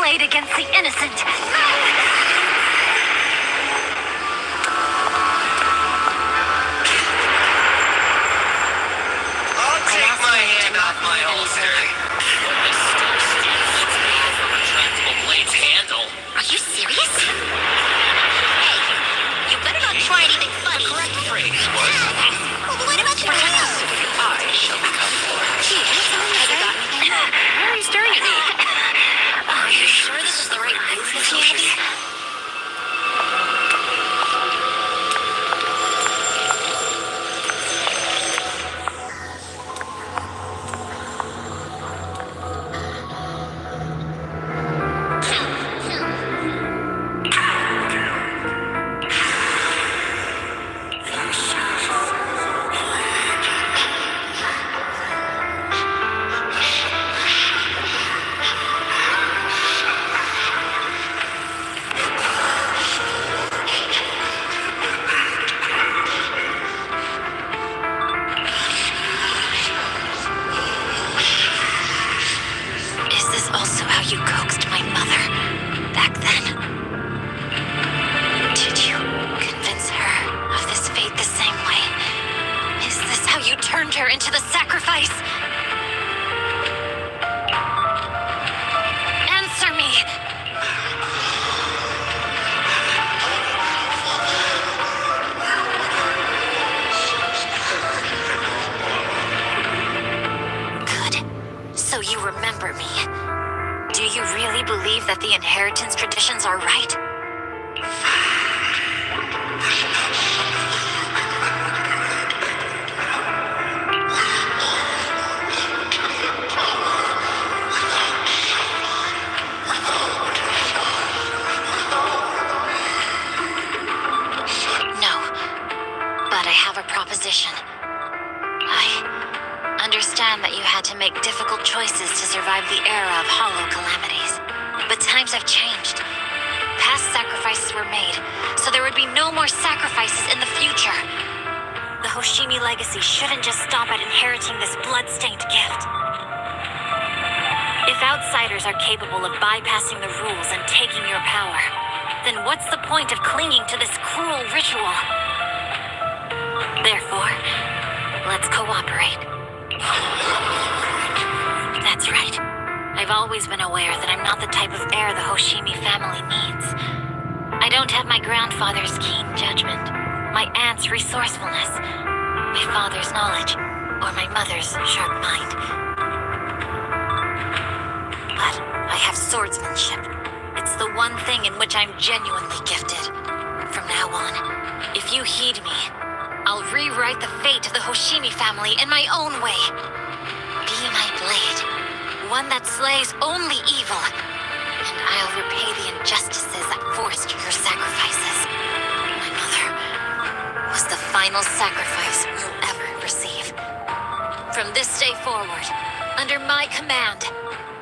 blade against the innocent. I'll take my hand off my holster. When Miss Star student lets go of her retractable blade's handle. Are you serious? Hey, you better not try anything funny. The correct phrase was, What about your hands? I shall become more. Why are you staring at me? Are you sure this is the right move, Miss Abby? Is this also how you coaxed my mother back then? Did you convince her of this fate the same way? Is this how you turned her into the sacrifice? Answer me! Good. So you remember me. Do you really believe that the inheritance traditions are right? No. But I have a proposition. I understand that you had to make difficult choices to survive the era of hollow calamities. But times have changed. Past sacrifices were made, so there would be no more sacrifices in the future. The Hoshimi legacy shouldn't just stop at inheriting this blood-stained gift. If outsiders are capable of bypassing the rules and taking your power, then what's the point of clinging to this cruel ritual? Therefore, let's cooperate. That's right. I've always been aware that I'm not the type of heir the Hoshimi family needs. I don't have my grandfather's keen judgment, my aunt's resourcefulness, my father's knowledge, or my mother's sharp mind. But I have swordsmanship. It's the one thing in which I'm genuinely gifted. From now on, if you heed me, I'll rewrite the fate of the Hoshimi family in my own way. Be my blade, one that slays only evil, and I'll repay the injustices that forced your sacrifices. My mother was the final sacrifice you'll ever receive. From this day forward, under my command,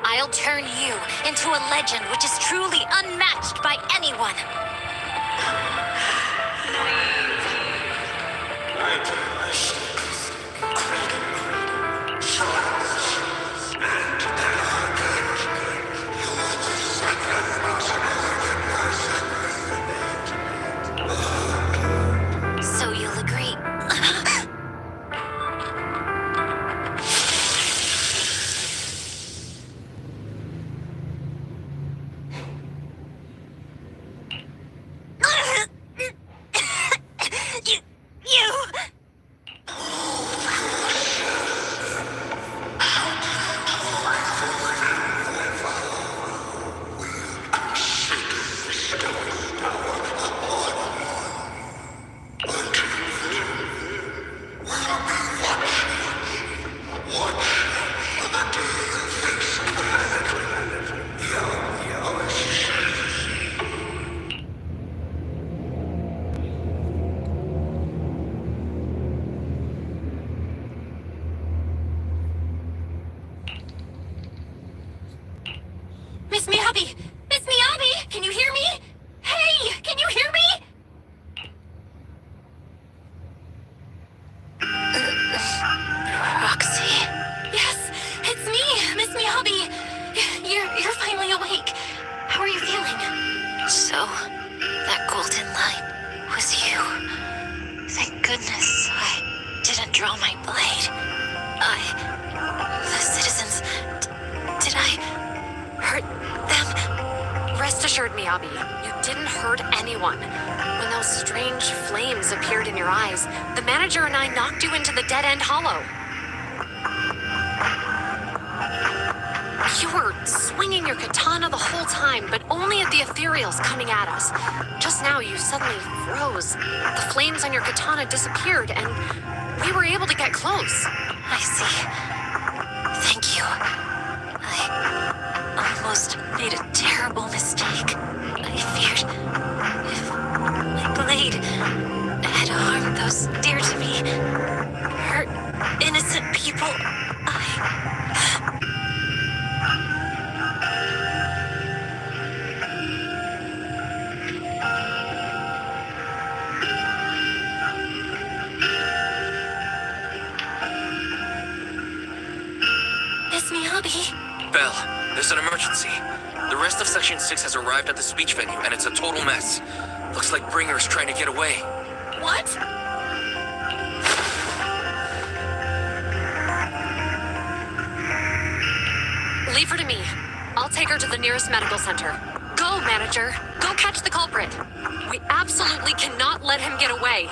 I'll turn you into a legend which is truly unmatched by anyone. So you'll agree. You. Miss Miyabi! Miss Miyabi! Can you hear me? Hey! Can you hear me? Roxy. Yes, it's me, Miss Miyabi. You're finally awake. So, that golden light was you. Thank goodness I didn't draw my blade. The citizens, did I hurt them? Rest assured, Miyabi, you didn't hurt anyone. When those strange flames appeared in your eyes, the manager and I knocked you into the dead-end hollow. You were swinging your katana the whole time, but only at the ethereals coming at us. Just now, you suddenly froze. The flames on your katana disappeared, and we were able to get close. I see. Thank you. I almost made a terrible mistake. I feared if my blade had harmed those dear to me, hurt innocent people, Miss Miyabi? Belle, there's an emergency. The rest of Section 6 has arrived at the speech venue, and it's a total mess. Looks like Bringer's trying to get away. What? Leave her to me. I'll take her to the nearest medical center. Go, manager. Go catch the culprit. We absolutely cannot let him get away.